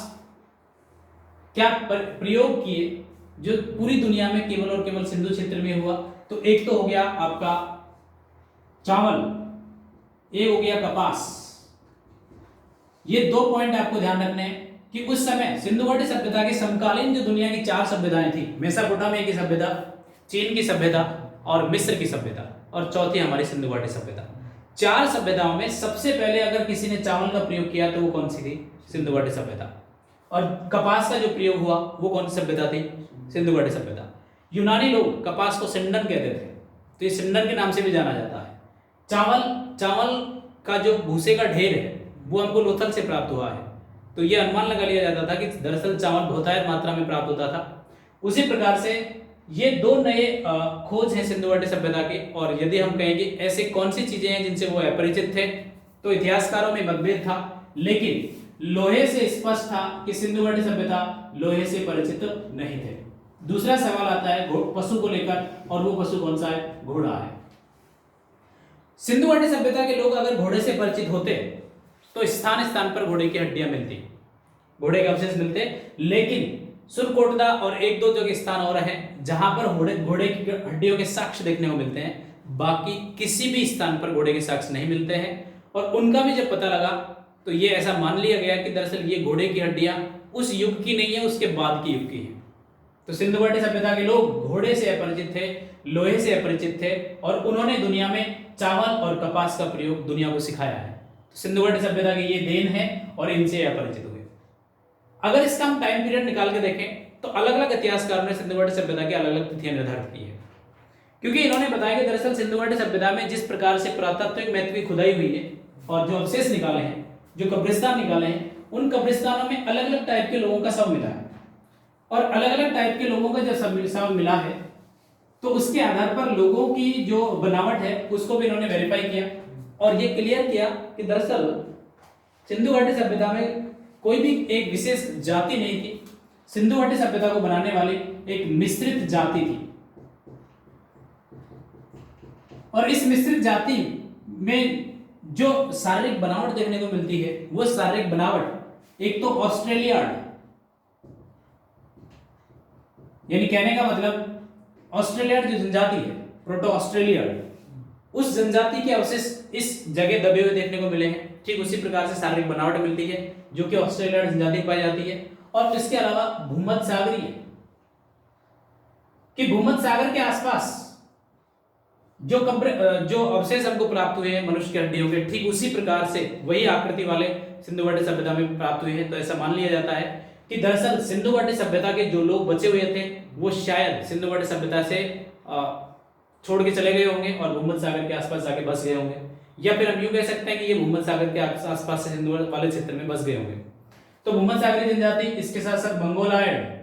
क्या प्रयोग किए जो पूरी दुनिया में केवल और केवल सिंधु क्षेत्र में हुआ। तो एक तो हो गया आपका चावल, एक हो गया कपास। ये दो पॉइंट आपको ध्यान रखने हैं कि उस समय सिंधु घाटी सभ्यता के समकालीन जो दुनिया की 4 सभ्यताएं थी, मेसोपोटामिया की सभ्यता, चीन की सभ्यता और मिस्र की सभ्यता और चौथी हमारी सिंधु घाटी सभ्यता। 4 सभ्यताओं में सबसे पहले अगर किसी ने चावल का प्रयोग किया तो वो कौन सी थी? सिंधु घाटी सभ्यता। और कपास का जो प्रयोग हुआ वो कौन सी सभ्यता थी? सिंधु घाटी सभ्यता। यूनानी लोग कपास को सिंडन कहते थे, तो ये सिंडन के नाम से भी जाना जाता है। चावल का जो भूसे का ढेर है वो हमको लोथल से प्राप्त हुआ है, तो ये अनुमान लगा लिया जाता था कि दरअसल चावल बहुतायत मात्रा में प्राप्त होता था। उसी प्रकार से ये 2 नए खोज हैं सिंधु घाटी सभ्यता के। और यदि हम कहें कि ऐसे कौन सी चीजें हैं जिनसे वो अपरिचित थे, तो इतिहासकारों में मतभेद था, लेकिन लोहे से स्पष्ट था कि सिंधु घाटी सभ्यता लोहे से परिचित नहीं थे। दूसरा सवाल आता है पशु को लेकर, और वो पशु कौन सा है? घोड़ा है। सिंधु घाटी सभ्यता के लोग अगर घोड़े से परिचित होते तो स्थान स्थान पर घोड़े की हड्डियां मिलती, घोड़े के अवशेष मिलते, लेकिन सुरकोटदा और एक दो जगह स्थान और हैं जहां पर घोड़े की हड्डियों के साक्ष्य देखने को मिलते हैं, बाकी किसी भी स्थान पर घोड़े के साक्ष्य नहीं मिलते हैं। और उनका भी जब पता लगा तो ये ऐसा मान लिया गया कि दरअसल ये घोड़े की हड्डियां उस युग की नहीं है, उसके बाद की युग की है। तो सिंधु घाटी सभ्यता के लोग घोड़े से अपरिचित थे, लोहे से अपरिचित थे, और उन्होंने दुनिया में चावल और कपास का प्रयोग दुनिया को सिखाया है। तो सिंधु घाटी सभ्यता की ये देन है और इनसे अपरिचित हुए। अगर इसका हम टाइम पीरियड निकाल के देखें तो अलग अलग इतिहासकारों ने सिंधु घाटी सभ्यता की अलग अलग तिथियां निर्धारित की है, क्योंकि इन्होंने बताया कि दरअसल सिंधु घाटी सभ्यता में जिस प्रकार से पुरातात्विक महत्व की खुदाई हुई है और जो अवशेष निकाले हैं, जो कब्रिस्तान निकाले हैं, उन कब्रिस्तानों में अलग अलग टाइप के लोगों का शव मिला है। और अलग अलग टाइप के लोगों का जब शव मिला है तो उसके आधार पर लोगों की जो बनावट है उसको भी इन्होंने वेरीफाई किया और ये क्लियर किया कि दरअसल सिंधु घाटी सभ्यता में कोई भी एक विशेष जाति नहीं थी। सिंधु घाटी सभ्यता को बनाने वाली एक मिश्रित जाति थी, और इस मिश्रित जाति में जो शारीरिक बनावट देखने को मिलती है वो शारीरिक बनावट एक तो ऑस्ट्रेलियाड, यानी कहने का मतलब ऑस्ट्रेलियाड जो जनजाति है, प्रोटो ऑस्ट्रेलियाड, उस जनजाति के अवशेष इस जगह दबे हुए देखने को मिले हैं। ठीक उसी प्रकार से शारीरिक बनावट मिलती है जो कि ऑस्ट्रेलियाड जनजाति पाई जाती है। और इसके अलावा भूमध्य सागरीय, कि भूमध्य सागर के आसपास जो अवशेष हमको प्राप्त हुए हैं मनुष्य की हड्डियों के, ठीक उसी प्रकार से वही आकृति वाले सिंधु घाटी सभ्यता में प्राप्त हुए हैं। तो ऐसा मान लिया जाता है कि दरअसल सिंधु घाटी सभ्यता के जो लोग बचे हुए थे वो शायद सिंधु घाटी सभ्यता से छोड़ के चले गए होंगे और भूमध्य सागर के आसपास जाके बस गए होंगे, या फिर हम यूं कह सकते हैं कि ये भूमध्य सागर के आसपास से सिंधु वाले क्षेत्र में बस गए होंगे। तो भूमध्य सागरीय जनजाति, इसके साथ साथ मंगोलायड।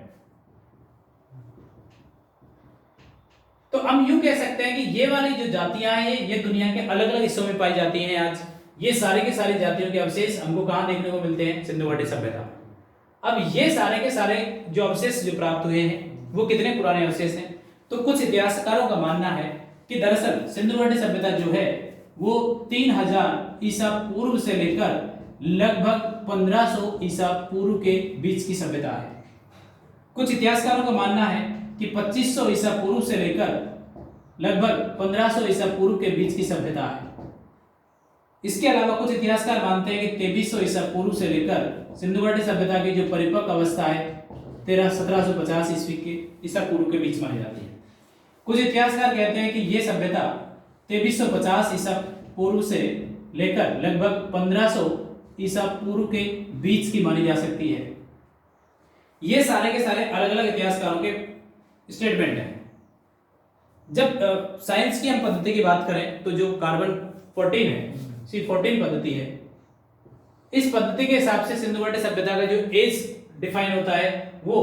तो हम यूं कह सकते हैं कि ये वाली जो जातियां हैं ये दुनिया के अलग अलग हिस्सों में पाई जाती हैं। आज ये सारे के सारे जातियों के अवशेष हमको कहां देखने को मिलते हैं? सिंधु घाटी सभ्यता। अब ये सारे के सारे जो अवशेष जो प्राप्त हुए हैं वो कितने पुराने अवशेष हैं? तो कुछ इतिहासकारों का मानना है कि दरअसल सिंधु घाटी सभ्यता जो है वो 3000 ईसा पूर्व से लेकर लगभग 1500 ईसा पूर्व के बीच की सभ्यता है। कुछ इतिहासकारों का मानना है कि 2500 ईसा पूर्व से लेकर लगभग 1500 ईसा पूर्व के बीच की सभ्यता है। इसके अलावा कुछ इतिहासकार मानते हैं कि 2300 ईसा पूर्व से लेकर सिंधु घाटी सभ्यता की जो परिपक्व अवस्था है 1750 ईस्वी के ईसा पूर्व के बीच मानी जाती है। कुछ इतिहासकार कहते हैं कि यह सभ्यता 2350 ईसा पूर्व से लेकर लगभग 1500 ईसा पूर्व के बीच की मानी जा सकती है। ये सारे के सारे अलग अलग इतिहासकारों के स्टेटमेंट हैं। जब साइंस की हम पद्धति की बात करें तो जो कार्बन 14 है, C14 पद्धति है, इस पद्धति के हिसाब से सिंधु घाटी सभ्यता का जो एज डिफाइन होता है वो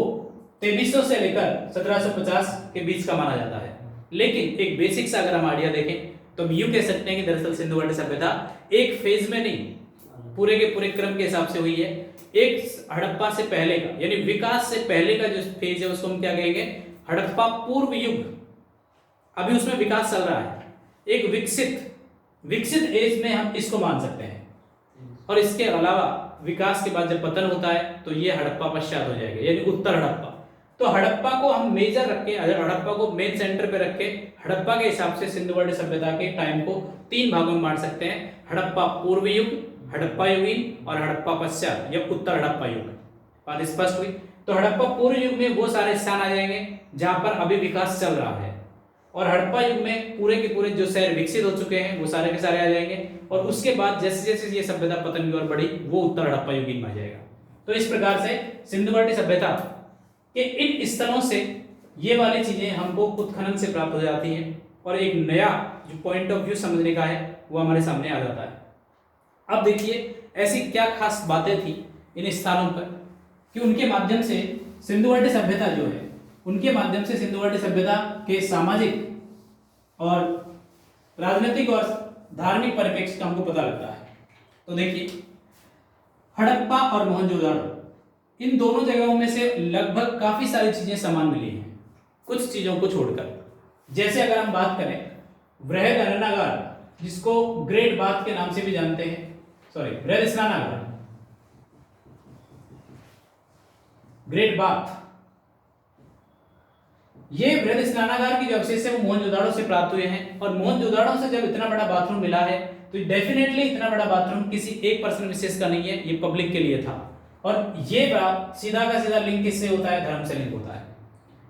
2300 से लेकर 1750 के बीच का माना जाता है। लेकिन एक बेसिक सा अगर हम आइडिया देखें तो हम यूं कह सकते हैं कि दरअसल सिंधु घाटी सभ्यता एक फेज में नहीं, पूरे के पूरे क्रम के हिसाब से हुई है। एक हड़प्पा से पहले का, यानी विकास से पहले का जो फेज है उसको हम क्या कहेंगे? हड़प्पा पूर्व युग। अभी उसमें विकास चल रहा है, एक विकसित एज में हम इसको मान सकते हैं। और इसके अलावा विकास के बाद जब पतन होता है तो ये हड़प्पा पश्चात हो जाएगा, यानी उत्तर हड़प्पा। तो हड़प्पा को हम मेजर रख के, हड़प्पा को मेन सेंटर पे रख के हड़प्पा के हिसाब से सिंधु घाटी सभ्यता के टाइम को 3 भागों में बांट सकते हैं: हड़प्पा पूर्व युग, हड़प्पा युगीन और हड़प्पा पश्चात या उत्तर हड़प्पा युग। बात स्पष्ट हुई? तो हड़प्पा पूर्व युग में वो सारे स्थान आ जाएंगे जहां पर अभी विकास चल रहा है, और हड़प्पा युग में पूरे के पूरे जो शहर विकसित हो चुके हैं वो सारे के सारे आ जाएंगे। और उसके बाद जैसे जैसे ये सभ्यता पतन की ओर बढ़ी वो उत्तर हड़प्पा युगीन में आ जाएगा। तो इस प्रकार से सिंधु घाटी सभ्यता के इन स्थलों से ये वाली चीजें हमको उत्खनन से प्राप्त हो जाती हैं और एक नया जो पॉइंट ऑफ व्यू समझने का है वो हमारे सामने आ जाता है। अब देखिए ऐसी क्या खास बातें थी इन स्थानों पर कि उनके माध्यम से सिंधु घाटी सभ्यता जो है, उनके माध्यम से सिंधु घाटी सभ्यता के सामाजिक और राजनीतिक और धार्मिक परिप्रेक्ष्य का हमको पता लगता है। तो देखिए हड़प्पा और मोहनजोदाड़ो, इन दोनों जगहों में से लगभग काफी सारी चीजें समान मिली हैं, कुछ चीजों को छोड़कर। जैसे अगर हम बात करें बृहद अन्नागार जिसको ग्रेट बाथ के नाम से भी जानते हैं, सॉरी वृहद स्नानागार, ग्रेट बाथ। ये वृहद स्नानागार की जो अवशेष है वो मोहनजोदाड़ो से प्राप्त हुए हैं, और मोहनजोदाड़ो से जब इतना बड़ा बाथरूम मिला है तो डेफिनेटली इतना बड़ा बाथरूम किसी एक पर्सन विशेष का नहीं है, ये पब्लिक के लिए था। और ये बात सीधा का सीधा लिंक किससे होता है? धर्म से लिंक होता है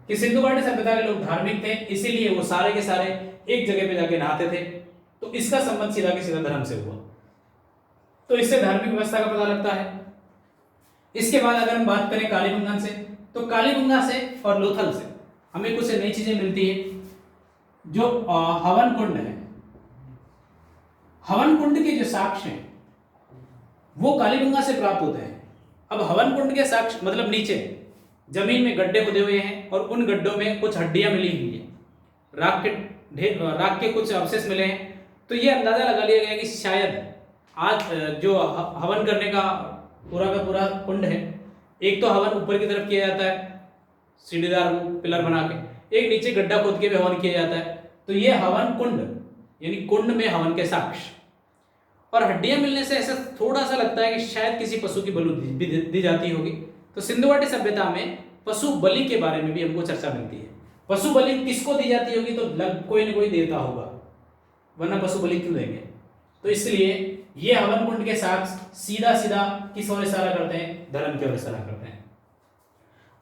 कि सिंधु घाटी सभ्यता के लोग धार्मिक थे, इसीलिए वो सारे के सारे एक जगह पे जाके नहाते थे, तो इसका संबंध सीधा के सीधा धर्म से हुआ। तो इससे धार्मिक व्यवस्था का पता लगता है। इसके बाद अगर हम बात करें कालीबंगा से, तो कालीबंगा से और लोथल से हमें कुछ नई चीजें मिलती है। जो हवन कुंड है, हवन कुंड के जो साक्ष्य हैं वो कालीबंगा से प्राप्त होते हैं। अब हवन कुंड के साक्ष्य मतलब नीचे जमीन में गड्ढे खुदे हुए हैं और उन गड्ढों में कुछ हड्डियां मिली हुई है, राख के कुछ अवशेष मिले हैं। तो ये अंदाजा लगा लिया गया कि शायद आज जो हवन करने का पूरा कुंड है, एक तो हवन ऊपर की तरफ किया जाता है सीढ़ीदार पिलर बना के, एक नीचे गड्ढा खोद के भी हवन किया जाता है। तो ये हवन कुंड यानी कुंड में हवन के साक्ष्य, और हड्डियां मिलने से ऐसा थोड़ा सा लगता है कि शायद किसी पशु की बलि दी जाती होगी। तो सिंधु घाटी सभ्यता में पशु बलि के बारे में भी हमको चर्चा मिलती है। पशु बलि किसको दी जाती होगी? तो कोई ना कोई देवता होगा, वरना पशु बलि क्यों देंगे? तो इसलिए ये हवन कुंड के साक्ष्य सीधा सीधा किस ओर इशारा करते हैं? धर्म की ओर इशारा करते हैं।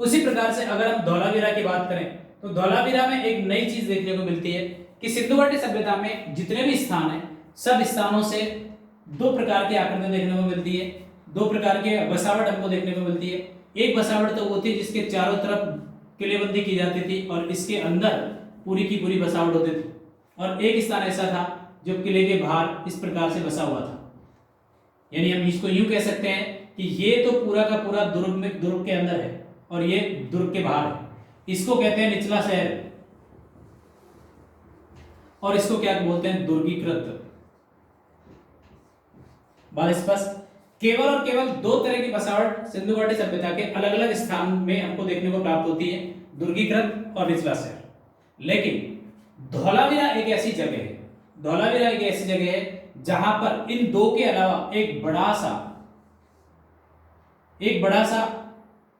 उसी प्रकार से अगर हम धौलावीरा की बात करें तो धौलावीरा में एक नई चीज देखने को मिलती है कि सिंधु घाटी सभ्यता में जितने भी स्थान हैं सब स्थानों से दो प्रकार की आकृतियां देखने को मिलती है, दो प्रकार के बसावट हमको देखने को मिलती है। एक बसावट तो वो थी जिसके चारों तरफ किलेबंदी की जाती थी और इसके अंदर पूरी की पूरी बसावट होती थी, और एक स्थान ऐसा था जो किले के बाहर इस प्रकार से बसा हुआ था। यानी हम इसको यूं कह सकते हैं कि ये तो पूरा का पूरा दुर्ग के अंदर है और ये दुर्ग के बाहर है। इसको कहते हैं निचला शहर, और इसको क्या बोलते हैं? दुर्गीकृत। बात स्पष्ट। केवल और केवल दो तरह की बसावट सिंधु घाटी सभ्यता के अलग अलग स्थान में हमको देखने को प्राप्त होती है, दुर्गीकृत और निचला शहर। लेकिन धौलावीरा एक ऐसी जगह है, धौलावीरा एक ऐसी जगह है जहां पर इन दो के अलावा एक बड़ा सा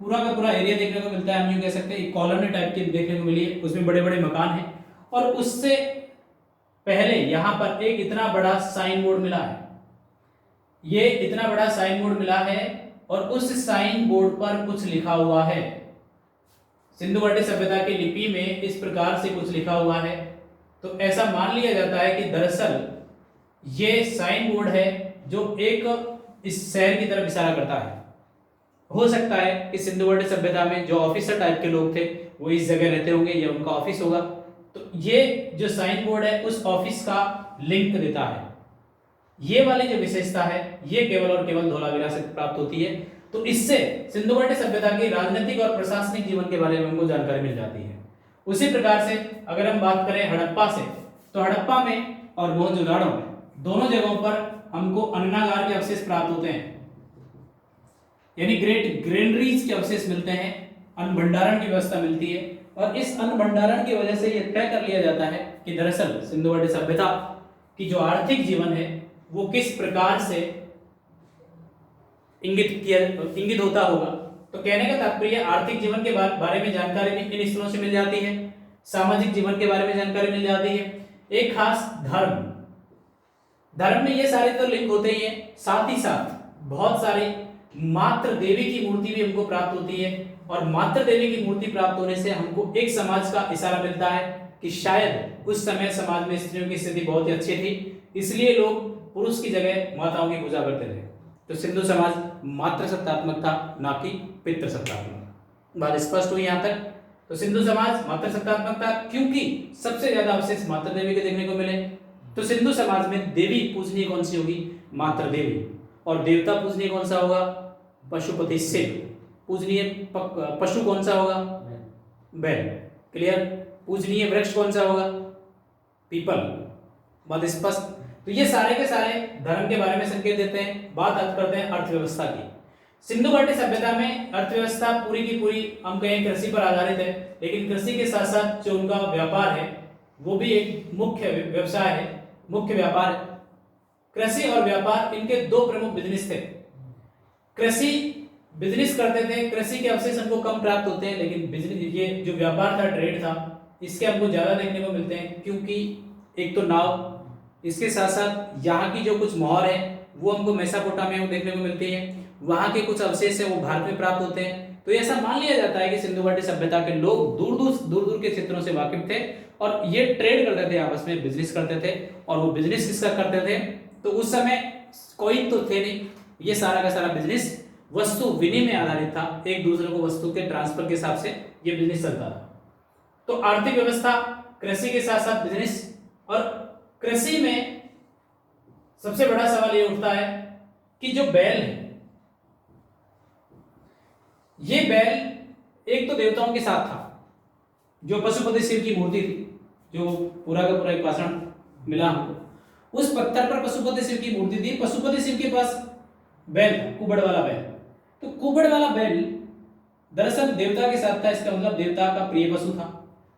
पूरा का पूरा एरिया देखने को मिलता है। हम यूं कह सकते हैं कॉलोनी टाइप की देखने को मिली है, उसमें बड़े बड़े मकान हैं, और उससे पहले यहां पर एक इतना बड़ा साइन बोर्ड मिला है। ये इतना बड़ा साइन बोर्ड मिला है और उस साइन बोर्ड पर कुछ लिखा हुआ है। सिंधु घाटी सभ्यता की लिपि में इस प्रकार से कुछ लिखा हुआ है। तो ऐसा मान लिया जाता है कि दरअसल ये साइन बोर्ड है जो एक इस शहर की तरफ इशारा करता है। हो सकता है कि सिंधु घाटी सभ्यता में जो ऑफिसर टाइप के लोग थे वो इस जगह रहते होंगे, या उनका ऑफिस होगा। तो ये जो साइन बोर्ड है उस ऑफिस का लिंक देता है। ये वाली जो विशेषता है ये केवल और केवल धौलावीरा से प्राप्त होती है। तो इससे सिंधु घाटी सभ्यता की राजनीतिक और प्रशासनिक जीवन के बारे में हमको जानकारी मिल जाती है। उसी प्रकार से अगर हम बात करें हड़प्पा से, तो हड़प्पा में और मोहनजोदाड़ो में दोनों जगहों पर हमको अन्नागार के अवशेष प्राप्त होते हैं, यानी ग्रेट ग्रेनरीज के अवशेष मिलते हैं, अन्न भंडारण की व्यवस्था मिलती है। और इस अन्न भंडारण की वजह से यह तय कर लिया जाता है कि दरअसल सिंधु घाटी सभ्यता की जो आर्थिक जीवन है वो किस प्रकार से इंगित होता होगा। तो कहने का तात्पर्य आर्थिक जीवन के बारे में जानकारी भी इन स्थलों से मिल जाती है, सामाजिक जीवन के बारे में जानकारी मिल जाती है। एक खास धर्म में ये सारे तो लिंक होते ही हैं, साथ ही साथ बहुत सारी मातृ देवी की मूर्ति भी हमको प्राप्त होती है, और मातृ देवी की मूर्ति प्राप्त होने से हमको एक समाज का इशारा मिलता है कि शायद उस समय समाज में स्त्रियों की स्थिति बहुत ही अच्छी थी, इसलिए लोग पुरुष की जगह माताओं की पूजा करते थे। तो सिंधु समाज मातृसत्तात्मक था, ना कि पितृसत्तात्मक। बात स्पष्ट हुई यहाँ तक। तो सिंधु समाज मातृसत्तात्मक था क्योंकि सबसे ज्यादा अवशेष मातृ देवी के देखने को मिले। तो सिंधु समाज में देवी पूजनीय कौन सी होगी? मातृ देवी। और देवता पूजनीय कौन सा होगा? पशुपति शिव। पूजनीय पशु कौन सा होगा? बैल। क्लियर। पूजनीय वृक्ष कौन सा होगा? पीपल। बात स्पष्ट। तो ये सारे के सारे धर्म के बारे में संकेत देते हैं। बात अब करते हैं अर्थव्यवस्था की। सिंधु घाटी सभ्यता में अर्थव्यवस्था पूरी की पूरी हम कहें कृषि पर आधारित है, लेकिन कृषि के साथ साथ जो उनका व्यापार है वो भी एक मुख्य व्यवसाय है। मुख्य व्यापार है। कृषि और व्यापार इनके दो प्रमुख बिजनेस थे। कृषि बिजनेस करते थे, कृषि के अवशेष हमको कम प्राप्त होते हैं, लेकिन बिजनेस ये जो व्यापार था, ट्रेड था, इसके हमको ज्यादा देखने को मिलते हैं, क्योंकि एक तो नाव, इसके साथ साथ यहाँ की जो कुछ मोहर है वो हमको मेसोपोटामिया में देखने को मिलती है, वहाँ के कुछ अवशेष है वो भारत में प्राप्त होते हैं। तो ऐसा मान लिया जाता है कि सिंधु घाटी सभ्यता के लोग दूर दूर के क्षेत्रों से वाकिफ थे और ये ट्रेड करते थे, आपस में बिजनेस करते थे। और वो बिजनेस किसका करते थे, तो उस समय कोई तो थे नहीं, ये सारा का सारा बिजनेस वस्तु विनिमय आधारित था, एक दूसरे को वस्तु के ट्रांसफर के हिसाब से ये बिजनेस चलता था। तो आर्थिक व्यवस्था कृषि के साथ साथ बिजनेस, और कृषि में सबसे बड़ा सवाल ये उठता है कि जो बैल है, ये बैल एक तो देवताओं के साथ था, जो पशुपति शिव की मूर्ति थी, जो पूरा का पूरा एक पाषाण मिला हमको, उस पत्थर पर पशुपति शिव की मूर्ति थी। पशुपति शिव के पास बैल था, कुबड़ वाला बैल। तो कुबड़ वाला बैल दरअसल देवता के साथ था, इसका मतलब देवता का प्रिय पशु था।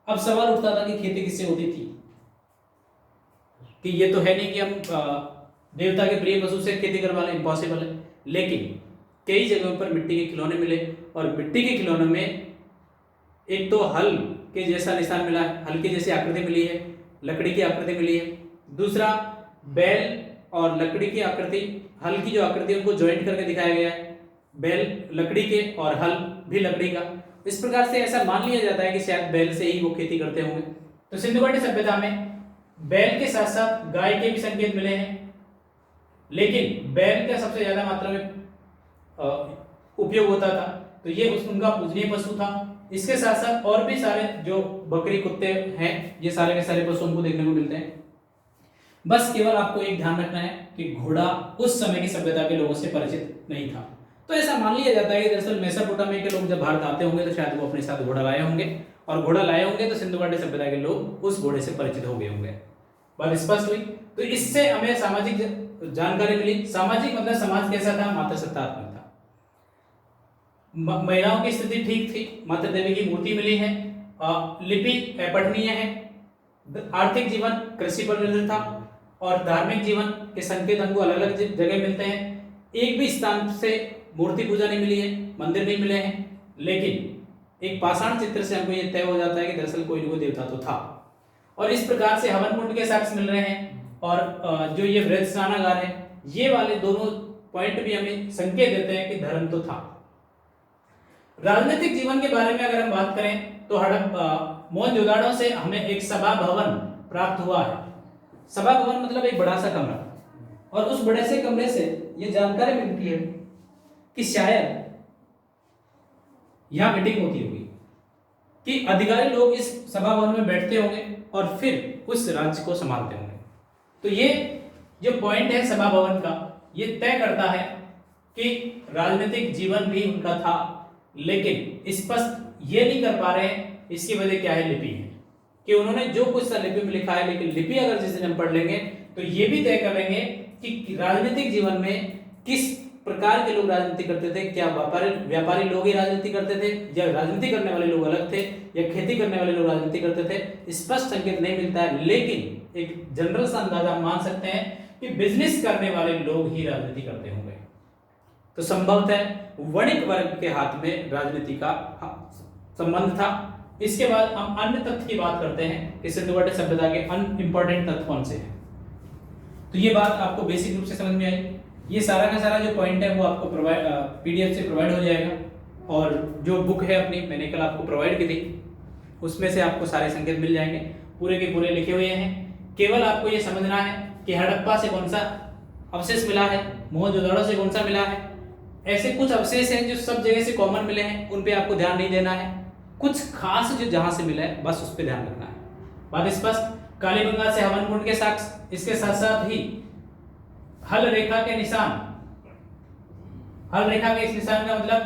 अब सवाल उठता था कि खेती किससे होती थी, कि ये तो है नहीं कि हम देवता के प्रिय पशु से खेती करवा लें, इम्पॉसिबल है। लेकिन कई जगहों पर मिट्टी के खिलौने मिले, और मिट्टी के खिलौनों में एक तो हल के जैसा निशान मिला है, हल की जैसी आकृति मिली है, लकड़ी की आकृति मिली है। दूसरा, बैल और लकड़ी की आकृति, हल की जो आकृति उनको ज्वाइंट करके दिखाया गया है, बैल लकड़ी के और हल भी लकड़ी का। इस प्रकार से ऐसा मान लिया जाता है कि शायद बैल से ही वो खेती करते होंगे। तो सिंधु घाटी सभ्यता में बैल के साथ साथ गाय के भी संकेत मिले हैं, लेकिन बैल का सबसे ज्यादा मात्रा में उपयोग होता था, तो ये उनका पूजनीय पशु था। इसके साथ साथ और भी सारे जो बकरी कुत्ते हैं, ये सारे के सारे पशु हमको देखने को मिलते हैं। बस केवल आपको एक ध्यान रखना है कि घोड़ा उस समय की सभ्यता के लोगों से परिचित नहीं था। तो ऐसा मान लिया जाता है कि दरअसल मेसोपोटामिया के लोग जब भारत आते होंगे तो शायद वो अपने साथ घोड़ा लाए होंगे, और घोड़ा लाए होंगे तो सिंधु घाटी सभ्यता के लोग उस घोड़े से परिचित हो गए होंगे। बात स्पष्ट हुई। तो इससे हमें सामाजिक जानकारी मिली। सामाजिक मतलब समाज कैसा था, मातृसत्तात्मक था, महिलाओं की स्थिति ठीक थी, माता देवी की मूर्ति मिली है, लिपि पठनीय है, आर्थिक जीवन कृषि पर निर्भर था, और धार्मिक जीवन के संकेत हमको अलग अलग जगह मिलते हैं। एक भी स्थान से मूर्ति पूजा नहीं मिली है, मंदिर नहीं मिले हैं, लेकिन एक पाषाण चित्र से हमको ये तय हो जाता है कि दरअसल कोई न कोई देवता तो था। और इस प्रकार से हवन कुंड के साक्ष्य मिल रहे हैं, और जो ये वृद्ध स्नानागार है, ये वाले दोनों पॉइंट भी हमें संकेत देते हैं कि धर्म तो था। राजनीतिक जीवन के बारे में अगर हम बात करें तो मोहनजोदाड़ो से हमें एक सभा भवन प्राप्त हुआ है। सभा भवन मतलब एक बड़ा सा कमरा, और उस बड़े से कमरे से ये जानकारी मिलती है कि शायद यहां मीटिंग होती होगी, कि अधिकारी लोग इस सभा भवन में बैठते होंगे और फिर उस राज्य को संभालते होंगे। तो ये जो पॉइंट है सभा भवन का, ये तय करता है कि राजनीतिक जीवन भी उनका था, लेकिन स्पष्ट ये नहीं कर पा रहे हैं। इसकी वजह क्या है, लिपि है, कि उन्होंने जो कुछ सा लिपि में लिखा है, लेकिन लिपि अगर जिस दिन हम पढ़ लेंगे तो ये भी तय कर लेंगे कि राजनीतिक जीवन में किस प्रकार के लोग राजनीति करते थे। क्या व्यापारी लोग ही राजनीति करते थे, या राजनीति करने वाले लोग अलग थे, या खेती करने वाले लोग राजनीति करते थे, स्पष्ट संकेत नहीं मिलता है। लेकिन एक जनरल सा अंदाजा मान सकते हैं कि बिजनेस करने वाले लोग ही राजनीति करते होंगे। तो संभवतः वणिक वर्ग के हाथ में राजनीति का संबंध था। इसके बाद हम अन्य तथ्य की बात करते हैं कि सिंधु घाटी सभ्यता के अन्य इंपॉर्टेंट तथ्य कौन से हैं। तो ये बात आपको बेसिक रूप से समझ में आई। ये सारा का सारा जो पॉइंट है वो आपको पीडीएफ से प्रोवाइड हो जाएगा, और जो बुक है अपनी मैंने कल आपको प्रोवाइड की थी, उसमें से आपको सारे संकेत मिल जाएंगे, पूरे के पूरे लिखे हुए हैं। केवल आपको ये समझना है कि हड़प्पा से कौन सा अवशेष मिला है, मोहनजोदड़ो से कौन सा मिला है। ऐसे कुछ अवशेष हैं जो सब जगह से कॉमन मिले हैं, उन पे आपको ध्यान नहीं देना है। कुछ खास जो जहां से मिला है बस उस पे ध्यान रखना है। बात स्पष्ट। कालीगंगा से हवन कुंड के साक्ष्य, इसके साथ साथ ही हल रेखा के निशान, हल रेखा के इस निशान का मतलब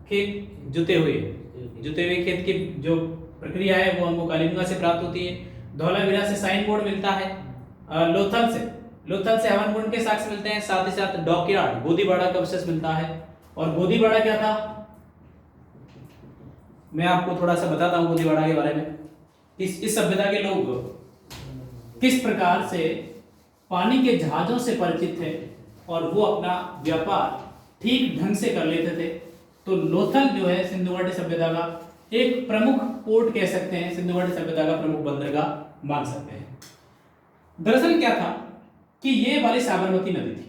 खेत जुते हुए खेत की जो प्रक्रिया है वो हमको कालीगंगा से प्राप्त होती है। धौलावीरा से साइन बोर्ड मिलता है। लोथल से हवन कुंड के साक्ष्य मिलते हैं। साथ ही साथ डॉकयार्ड गोदीबाड़ा का अवशेष मिलता है। और गोदीबाड़ा क्या था, मैं आपको थोड़ा सा बताता हूँ गोदीबाड़ा के बारे में। इस सभ्यता के लोग किस प्रकार से पानी के जहाजों से परिचित थे और वो अपना व्यापार ठीक ढंग से कर लेते थे। तो लोथल जो है सिंधु घाटी सभ्यता का एक प्रमुख पोर्ट कह सकते हैं, सिंधु घाटी सभ्यता का प्रमुख बंदरगाह मान सकते हैं। दरअसल क्या था कि ये वाली साबरमती नदी थी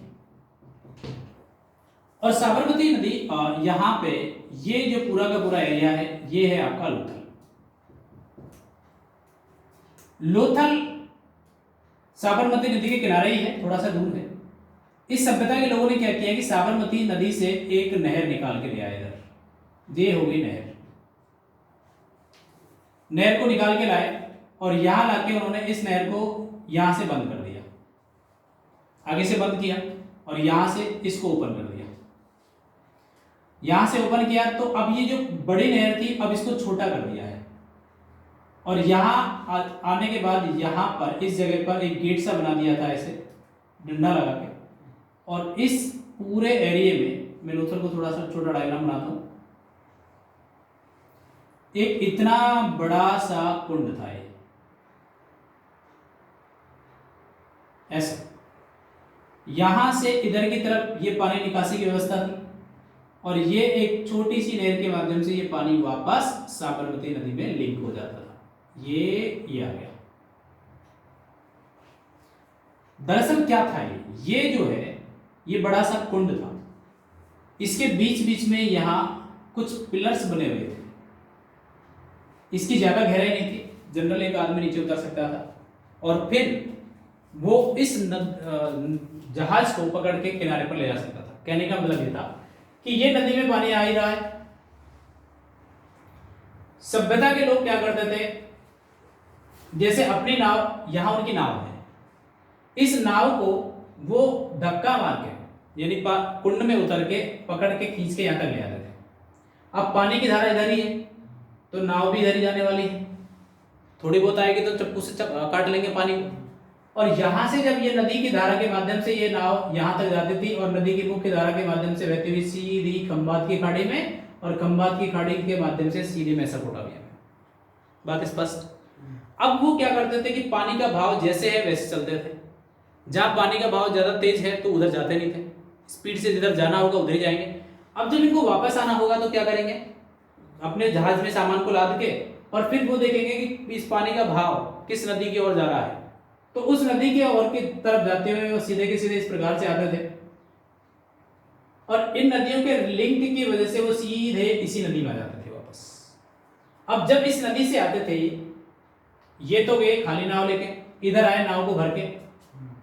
और साबरमती नदी यहाँ पे ये जो पूरा का पूरा एरिया है ये है आपका लोथल। लोथल साबरमती नदी के किनारे ही है, थोड़ा सा दूर है। इस सभ्यता के लोगों ने क्या किया कि साबरमती नदी से एक नहर निकाल के ले आए इधर, ये हो गई नहर। नहर को निकाल के लाए और यहां लाके उन्होंने इस नहर को यहां से बंद कर दिया, आगे से बंद किया और यहां से इसको ओपन कर दिया। यहां से ओपन किया तो अब ये जो बड़ी नहर थी अब इसको छोटा कर दिया है और यहां आने के बाद यहां पर इस जगह पर एक गेट सा बना दिया था ऐसे डंडा लगा के। और इस पूरे एरिया में मैं लोथल को थोड़ा सा छोटा डायग्राम बनाता हूं। एक इतना बड़ा सा कुंड था ये ऐसा, यहां से इधर की तरफ ये पानी निकासी की व्यवस्था थी और ये एक छोटी सी नहर के माध्यम से ये पानी वापस साबरमती नदी में लिंक हो जाता था। ये आ गया। दरअसल क्या था ये जो है ये बड़ा सा कुंड था, इसके बीच बीच में यहां कुछ पिलर्स बने हुए थे। इसकी ज्यादा गहराई नहीं थी, जनरल एक आदमी नीचे उतर सकता था और फिर वो इस जहाज को पकड़ के किनारे पर ले जा सकता था। कहने का मतलब ये था कि ये नदी में पानी आ ही रहा है। सभ्यता के लोग क्या करते थे, जैसे अपनी नाव, यहां उनकी नाव है, इस नाव को वो धक्का मार के यानी कुंड में उतर के पकड़ के खींच के यहां तक ले आते थे। अब पानी की धारा इधर ही है तो नाव भी इधर ही जाने वाली है, थोड़ी बहुत आएगी तो चप्पू से काट लेंगे पानी को। और यहां से जब ये नदी की धारा के माध्यम से ये नाव यहां तक जाती थी और नदी की मुख्य धारा के माध्यम से बहती हुई सीधी खंबात की खाड़ी में और खंबात की खाड़ी के माध्यम से सीधे मेसोपोटामिया में। बात स्पष्ट। अब वो क्या करते थे कि पानी का भाव जैसे है वैसे चलते थे। जहां पानी का भाव ज्यादा तेज है तो उधर जाते नहीं थे, स्पीड से जिधर जाना होगा उधर ही जाएंगे। अब जब इनको वापस आना होगा तो क्या करेंगे, अपने जहाज में सामान को लाद के और फिर वो देखेंगे कि इस पानी का भाव किस नदी की ओर जा रहा है, तो उस नदी की ओर की तरफ जाते हुए वो सीधे के सीधे इस प्रकार से आते थे और इन नदियों के लिंक की वजह से वो सीधे इसी नदी में आ जाते थे वापस। अब जब इस नदी से आते थे ये तो गए खाली नाव लेके, इधर आए नाव को भर के।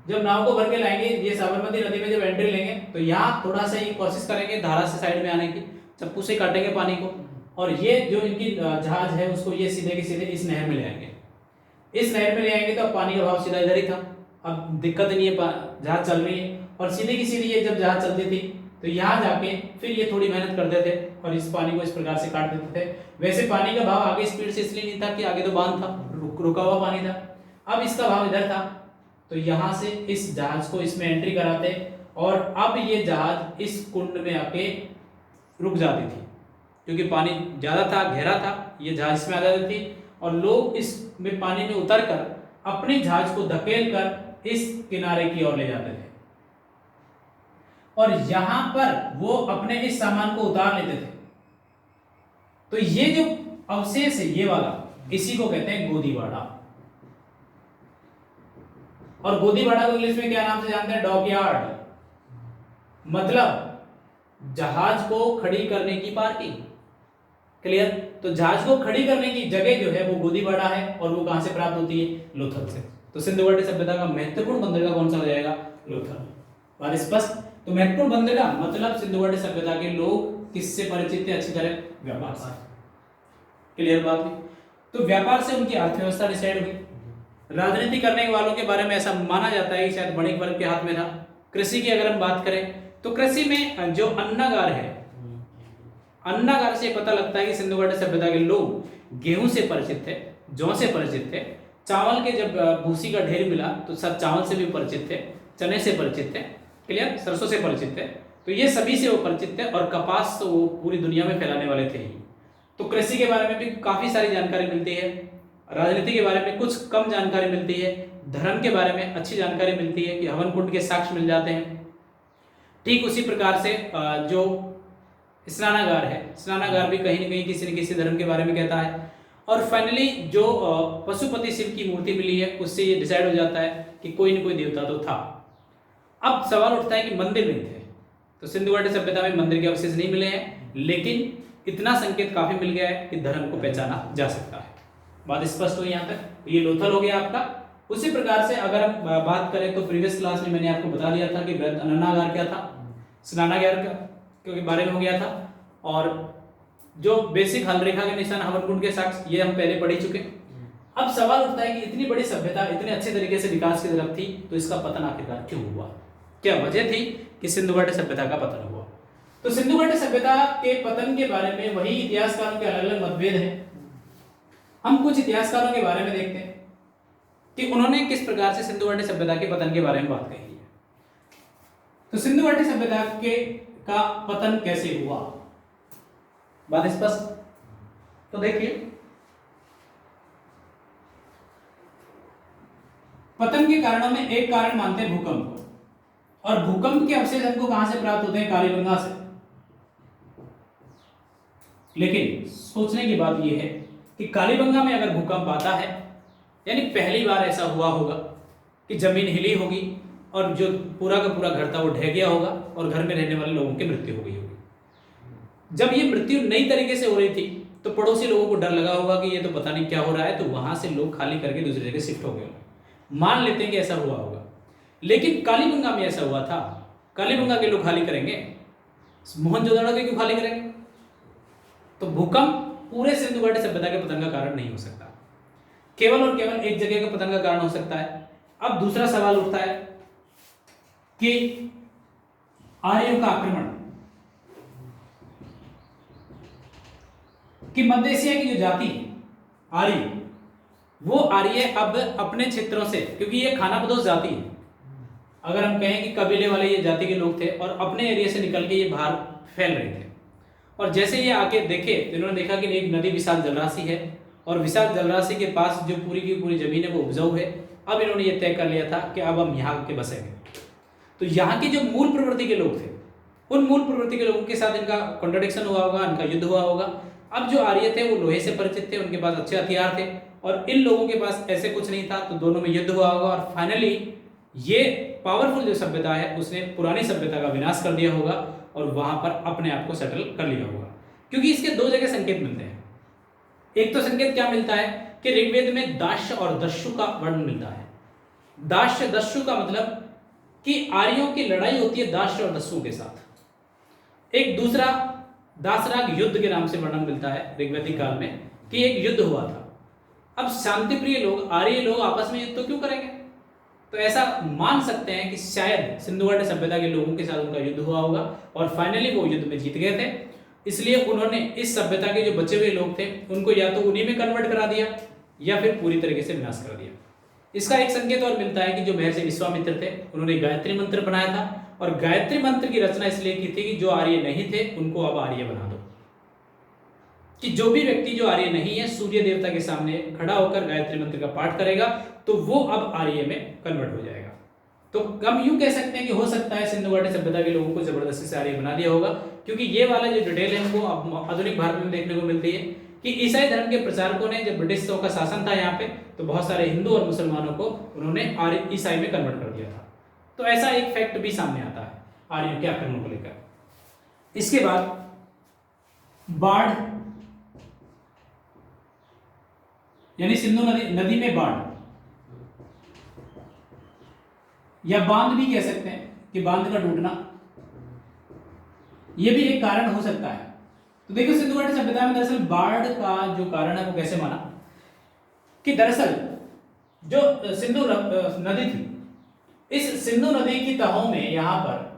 जब नाव को भर के लाएंगे ये साबरमती नदी में जब एंट्री लेंगे तो यहाँ थोड़ा सा ही कोशिश करेंगे धारा से साइड में आने की, चप्पू से काटेंगे पानी को और ये जो इनकी जहाज है उसको ये सीधे के सीधे इस नहर में ले आएंगे। इस नहर में ले आएंगे तो अब पानी का भाव सीधा इधर ही था, अब दिक्कत नहीं है, जहाज चल रही है और सीधे की सीधी ये जब जहाज चलती थी तो यहाँ जाके फिर ये थोड़ी मेहनत करते थे और इस पानी को इस प्रकार से काट देते थे। वैसे पानी का भाव आगे स्पीड से इसलिए नहीं था कि आगे तो बांध था, रुका हुआ पानी था। अब इसका भाव इधर था तो यहाँ से इस जहाज को इसमें एंट्री कराते और अब ये जहाज इस कुंड में आके रुक जाती थी क्योंकि पानी ज्यादा था, गहरा था, ये जहाज इसमें आ जाती थी और लोग इसमें पानी में उतर कर अपने जहाज को धकेल कर इस किनारे की ओर ले जाते थे और यहां पर वो अपने इस सामान को उतार लेते थे। तो ये जो अवशेष है ये वाला, इसी को कहते हैं गोदीबाड़ा। और गोदीबाड़ा को इंग्लिश में क्या नाम से जानते हैं, डॉकयार्ड, मतलब जहाज को खड़ी करने की पार्किंग। क्लियर। तो जहाज को खड़ी करने की जगह जो है वो गोदीबाड़ा है और वो कहां से प्राप्त होती है, लोथल से। तो सिंधु घाटी सभ्यता का महत्वपूर्ण बंदरगाह कौन सा हो जाएगा, लोथल। बात स्पष्ट। तो महत्वपूर्ण बंदरगाह मतलब सिंधु घाटी सभ्यता के लोग किससे परिचित थे, अच्छी तरह, व्यापार से। क्लियर बात है। तो व्यापार से उनकी अर्थव्यवस्था डिसाइड हुई। राजनीति करने वालों के बारे में ऐसा माना जाता है कि शायद वणिक वर्ग के हाथ में था। कृषि की अगर हम बात करें तो कृषि में जो अन्नागार है, अन्नागार से पता लगता है कि सिंधु घाटी सभ्यता के लोग गेहूं से परिचित थे, जौ से परिचित थे, चावल के जब भूसी का ढेर मिला तो सब चावल से भी परिचित थे, चने से परिचित थे, क्लियर, सरसों से परिचित थे। तो ये सभी से वो परिचित थे और कपास तो वो पूरी दुनिया में फैलाने वाले थे ही। तो कृषि के बारे में भी काफी सारी जानकारी मिलती है, राजनीति के बारे में कुछ कम जानकारी मिलती है, धर्म के बारे में अच्छी जानकारी मिलती है कि हवन कुंड के साक्ष्य मिल जाते हैं। ठीक उसी प्रकार से जो स्नानागार है, स्नानागार भी कहीं न कहीं किसी न किसी धर्म के बारे में कहता है। और फाइनली जो पशुपति शिव की मूर्ति मिली है उससे ये डिसाइड हो जाता है कि कोई न कोई देवता तो था। अब सवाल उठता है कि मंदिर नहीं थे, तो सिंधु घाटी सभ्यता में मंदिर के अवशेष नहीं मिले हैं, लेकिन इतना संकेत काफी मिल गया है कि धर्म को पहचाना जा सकता है। बात स्पष्ट हुई यहाँ तक। ये लोथल हो गया आपका। उसी प्रकार से अगर हम बात करें तो प्रीवियस क्लास में मैंने आपको बता दिया था कि वृहद अननागार क्या था, स्नानागार के बारे में हो गया था, और जो बेसिक हल रेखा के निशान हवन कुंड के साक्ष्य ये हम पहले पढ़ ही चुके। अब सवाल उठता है कि इतनी बड़ी सभ्यता इतने अच्छे तरीके से विकास की तरफ थी, तो इसका पतन आखिरकार क्यों हुआ? क्या वजह थी कि सिंधु घाटी सभ्यता का पतन हुआ? तो सिंधु घाटी सभ्यता के पतन के बारे में वही इतिहासकारों के अलग अलग मतभेद हैं। हम कुछ इतिहासकारों के बारे में देखते हैं कि उन्होंने किस प्रकार से सिंधु घाटी सभ्यता के पतन के बारे में बात कही है। तो सिंधु घाटी सभ्यता का पतन कैसे हुआ? बात स्पष्ट। तो देखिए, पतन के कारणों में एक कारण मानते हैं भूकंप को, और भूकंप के अवशेष हमको कहां से प्राप्त होते हैं? कालीबंगा से। लेकिन सोचने की बात यह है कि कालीबंगा में अगर भूकंप आता है, यानी पहली बार ऐसा हुआ होगा कि जमीन हिली होगी और जो पूरा का पूरा घर था वो ढह गया होगा और घर में रहने वाले लोगों की मृत्यु हो गई होगी। जब ये मृत्यु नई तरीके से हो रही थी तो पड़ोसी लोगों को डर लगा होगा कि ये तो पता नहीं क्या हो रहा है, तो वहां से लोग खाली करके दूसरी जगह शिफ्ट हो गए होंगे। मान लेते हैं कि ऐसा हुआ होगा, लेकिन कालीबंगा में ऐसा हुआ था। कालीबंगा के लोग खाली करेंगे, मोहनजोदड़ो के क्यों खाली करेंगे? तो भूकंप पूरे सिंधु घाटी सभ्यता के पतन का कारण नहीं हो सकता, केवल और केवल एक जगह का पतन का कारण हो सकता है। अब दूसरा सवाल उठता है कि आर्यों का आक्रमण, कि मध्य एशिया की जो जाति आर्य, वो आर्य अब अपने क्षेत्रों से, क्योंकि ये खानाबदोश जाति है, अगर हम कहें कि कबीले वाले ये जाति के लोग थे और अपने एरिया से निकल के ये बाहर फैल रहे थे, और जैसे ये आके देखे तो इन्होंने देखा कि एक नदी विशाल जलराशि है और विशाल जलराशि के पास जो पूरी की पूरी जमीन है वो उपजाऊ है। अब इन्होंने ये तय कर लिया था कि अब हम यहाँ के बसेंगे। तो यहाँ के जो मूल प्रवृत्ति के लोग थे, उन मूल प्रवृत्ति के लोगों के साथ इनका कॉन्ट्रडिक्शन हुआ होगा, इनका युद्ध हुआ होगा। अब जो आर्य थे वो लोहे से परिचित थे, उनके पास अच्छे हथियार थे, और इन लोगों के पास ऐसे कुछ नहीं था, तो दोनों में युद्ध हुआ होगा और फाइनली ये पावरफुल जो सभ्यता है उसने पुरानी सभ्यता का विनाश कर दिया होगा और वहां पर अपने आप को सेटल कर लिया होगा। क्योंकि इसके दो जगह संकेत मिलते हैं। एक तो संकेत क्या मिलता है कि ऋग्वेद में दास्य और दस्यु का वर्णन मिलता है। दास्य दस्यु का मतलब कि आर्यों की लड़ाई होती है दास्य और दस्युओं के साथ। एक दूसरा दासराग युद्ध के नाम से वर्णन मिलता है ऋग्वैदिक काल में कि एक युद्ध हुआ था। अब शांति प्रिय लोग, आर्य लोग आपस में युद्ध तो क्यों करेंगे? तो ऐसा मान सकते हैं कि शायद सिंधु घाटी सभ्यता के लोगों के साथ उनका युद्ध हुआ होगा और फाइनली वो युद्ध में जीत गए थे। इसलिए उन्होंने इस सभ्यता के जो बचे हुए लोग थे उनको या तो उन्हीं में कन्वर्ट करा दिया या फिर पूरी तरीके से विनाश कर दिया। इसका एक संकेत और मिलता है कि जो महर्षि विश्वामित्र थे उन्होंने गायत्री मंत्र बनाया था, और गायत्री मंत्र की रचना इसलिए की थी कि जो आर्य नहीं थे उनको अब आर्य बना दो, कि जो भी व्यक्ति जो आर्य नहीं है सूर्य देवता के सामने खड़ा होकर गायत्री मंत्र का पाठ करेगा तो वो अब आर्य में कन्वर्ट हो जाएगा। तो हम यूं कह सकते हैं कि हो सकता है सिंधु घाटी सभ्यता के लोगों को जबरदस्ती से आर्य बना दिया होगा, क्योंकि ये वाला जो डिटेल है हमको अब आधुनिक भारत में देखने को मिलती है कि ईसाई धर्म के प्रचारकों ने, जब ब्रिटिशों का शासन था यहाँ पे, तो बहुत सारे हिंदू और मुसलमानों को उन्होंने आर्य ईसाई में कन्वर्ट कर दिया था। तो ऐसा एक फैक्ट भी सामने आता है आर्यों के आक्रमण को लेकर। इसके बाद बाढ़, यानी सिंधु नदी में बाढ़ या बांध भी कह सकते हैं कि बांध का टूटना, यह भी एक कारण हो सकता है। तो देखो सिंधु घाटी सभ्यता में दरअसल बाढ़ का जो कारण है वो कैसे माना कि दरअसल जो सिंधु नदी थी, इस सिंधु नदी की तहों में यहां पर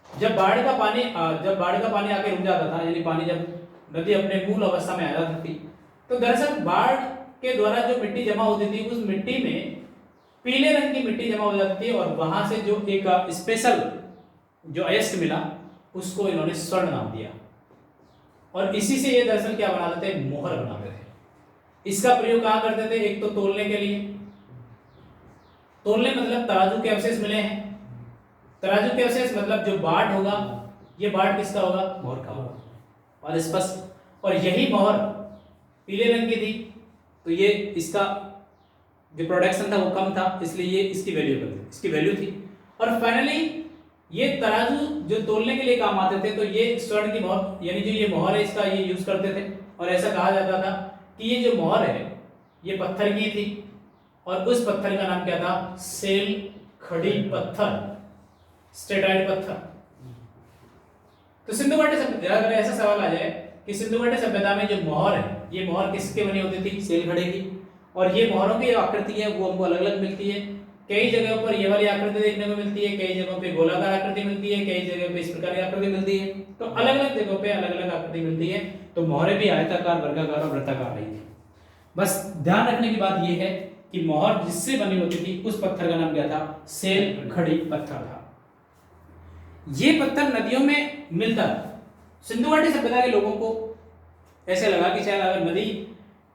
जब बाढ़ का पानी आके रुक जाता था, यानी पानी जब नदी अपने मूल अवस्था में आ जाती थी, तो दरअसल बाढ़ के द्वारा जो मिट्टी जमा होती थी उस मिट्टी में पीले रंग की मिट्टी जमा हो जाती थी, और वहां से जो एक स्पेशल जो अयस्क मिला उसको इन्होंने स्वर्ण नाम दिया, और इसी से ये दरअसल क्या बनाते थे? मोहर बनाते थे। इसका प्रयोग कहां करते थे? एक तो तोलने के लिए, तोलने मतलब तराजू के अवशेष मिले हैं। तराजू के अवशेष मतलब जो बाट होगा, ये बाट किसका होगा? मोहर का होगा। और स्पष्ट, और यही मोहर पीले रंग की थी, तो ये इसका जो प्रोडक्शन था वो कम था, इसलिए ये इसकी वैल्यू थी। और फाइनली ये तराजू जो तोलने के लिए काम आते थे, तो ये स्वर्ण की मोहर यानी जो ये मोहर है इसका ये यूज करते थे। और ऐसा कहा जाता था कि ये जो मोहर है ये पत्थर की थी, और उस पत्थर का नाम क्या था? सेल खड़ी पत्थर, स्टेटाइट पत्थर। तो सिंधु घाटी सभ्यता, अगर ऐसा सवाल आ जाए कि सिंधु घाटी सभ्यता में जो मोहर है, ये मोहर किसके बनी होती थी? सेल खड़े की। और ये मोहरों की आकृति है वो हमको अलग अलग मिलती है। कई जगहों पर ये वाली आकृति देखने को मिलती है, कई जगहों पे गोलाकार आकृति मिलती है, कई जगह पे इस प्रकार की आकृति मिलती है। तो अलग अलग जगहों पे अलग अलग आकृति मिलती है। तो मोहरें भी आयताकार, वर्गाकार और वृत्ताकार रही थी। बस ध्यान रखने की बात यह है कि मोहर जिससे बनी होती थी उस पत्थर का नाम क्या था? सेल खड़ी पत्थर था। ये पत्थर नदियों में मिलता था। सिंधु घाटी सभ्यता के लोगों को ऐसे लगा कि शायद अगर नदी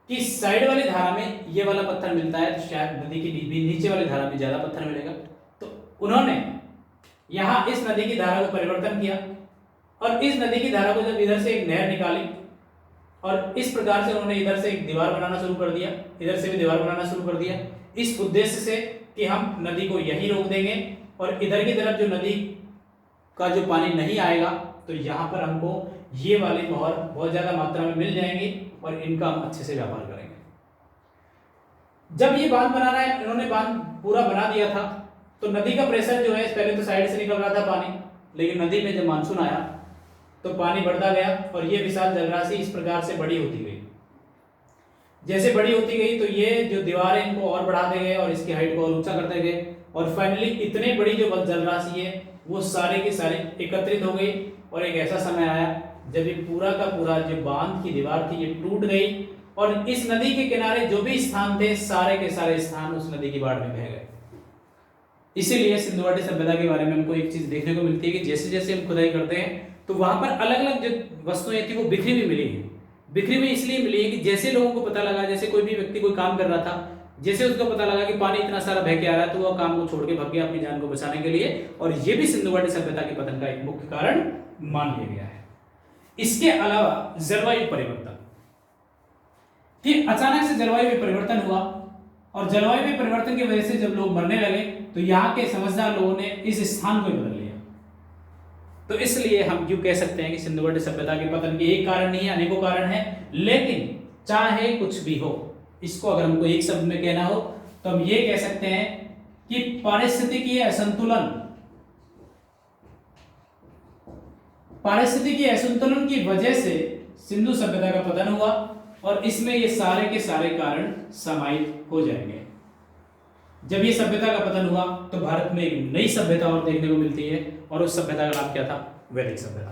कि साइड वाली धारा में ये वाला पत्थर मिलता है तो शायद नदी की नीचे वाली धारा में ज्यादा पत्थर मिलेगा। तो उन्होंने यहाँ इस नदी की धारा को परिवर्तन किया, और इस नदी की धारा को जब इधर से एक नहर निकाली, और इस प्रकार से उन्होंने इधर से एक दीवार बनाना शुरू कर दिया, इधर से भी दीवार बनाना शुरू कर दिया, इस उद्देश्य से कि हम नदी को यहीं रोक देंगे, और इधर की तरफ जो नदी का जो पानी नहीं आएगा, तो यहाँ पर हमको ये वाली मोहर बहुत ज्यादा मात्रा में मिल जाएंगी, और इनका हम अच्छे से व्यापार करेंगे। जब ये बांध बनाना है, इन्होंने बांध पूरा बना दिया था, तो नदी का प्रेशर जो है पहले तो साइड से निकल रहा था पानी, लेकिन नदी में जब मानसून आया तो पानी बढ़ता गया, और ये विशाल जलराशि इस प्रकार से बड़ी होती गई। जैसे बड़ी होती गई तो ये जो दीवार है इनको और बढ़ाते गए, और इसकी हाइट को और ऊंचा करते गए, और फाइनली इतनी बड़ी जो जलराशि है वो सारे के सारे एकत्रित हो गई। और एक ऐसा समय आया जब ये पूरा का पूरा जो बांध की दीवार थी ये टूट गई, और इस नदी के किनारे जो भी स्थान थे सारे के सारे स्थान उस नदी की बाढ़ में बह गए। इसीलिए सिंधु घाटी सभ्यता के बारे में हमको एक चीज देखने को मिलती है कि जैसे जैसे हम खुदाई करते हैं तो वहां पर अलग अलग जो वस्तुएं थी वो बिखरी हुई मिली है। बिखरी हुई इसलिए मिली है कि जैसे लोगों को पता लगा, जैसे कोई भी व्यक्ति कोई काम कर रहा था, जैसे उसको पता लगा कि पानी इतना सारा बह के आ रहा है, तो वह काम को छोड़ के भाग गया अपनी जान को बचाने के लिए। और ये भी सिंधु घाटी सभ्यता के पतन का एक मुख्य कारण मान लिया गया है। इसके अलावा जलवायु परिवर्तन, कि अचानक से जलवायु में परिवर्तन हुआ, और जलवायु में परिवर्तन की वजह से जब लोग मरने लगे तो यहाँ के समझदार लोगों ने इस स्थान को बदल लिया। तो इसलिए हम क्यों कह सकते हैं कि सिंधु घाटी सभ्यता के पतन के एक कारण नहीं है, अनेकों कारण है। लेकिन चाहे कुछ भी हो, इसको अगर हमको एक शब्द में कहना हो तो हम ये कह सकते हैं कि पारिस्थितिकीय असंतुलन की वजह से सिंधु सभ्यता का पतन हुआ, और इसमें ये सारे के सारे कारण समाहित हो जाएंगे। जब ये सभ्यता का पतन हुआ तो भारत में एक नई सभ्यता और देखने को मिलती है, और उस सभ्यता का नाम क्या था? वैदिक सभ्यता।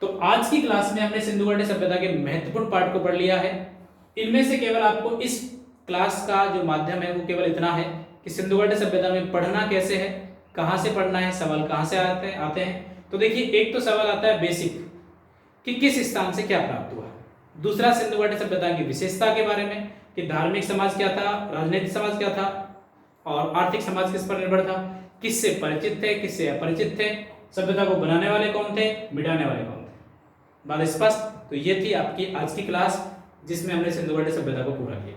तो आज की क्लास में हमने सिंधु घाटी सभ्यता के महत्वपूर्ण पार्ट को पढ़ लिया है। इनमें से केवल आपको इस क्लास का जो माध्यम है वो केवल इतना है कि सिंधु घाटी सभ्यता में पढ़ना कैसे है, कहाँ से पढ़ना है, सवाल कहाँ से आते हैं। तो देखिए, एक तो सवाल आता है बेसिक कि किस स्थान से क्या प्राप्त हुआ। दूसरा, सिंधु घाटी सभ्यता की विशेषता के बारे में कि धार्मिक समाज क्या था, राजनीतिक समाज क्या था, और आर्थिक समाज किस पर निर्भर था, किससे परिचित थे, किससे अपरिचित थे, सभ्यता को बनाने वाले कौन थे, मिटाने वाले कौन थे। बात स्पष्ट? तो ये थी आपकी आज की क्लास जिसमें हमने सिंधु घाटी सभ्यता को पूरा किया।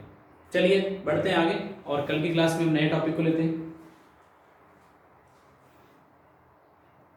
चलिए बढ़ते हैं आगे, और कल की क्लास में हम नए टॉपिक को लेते हैं।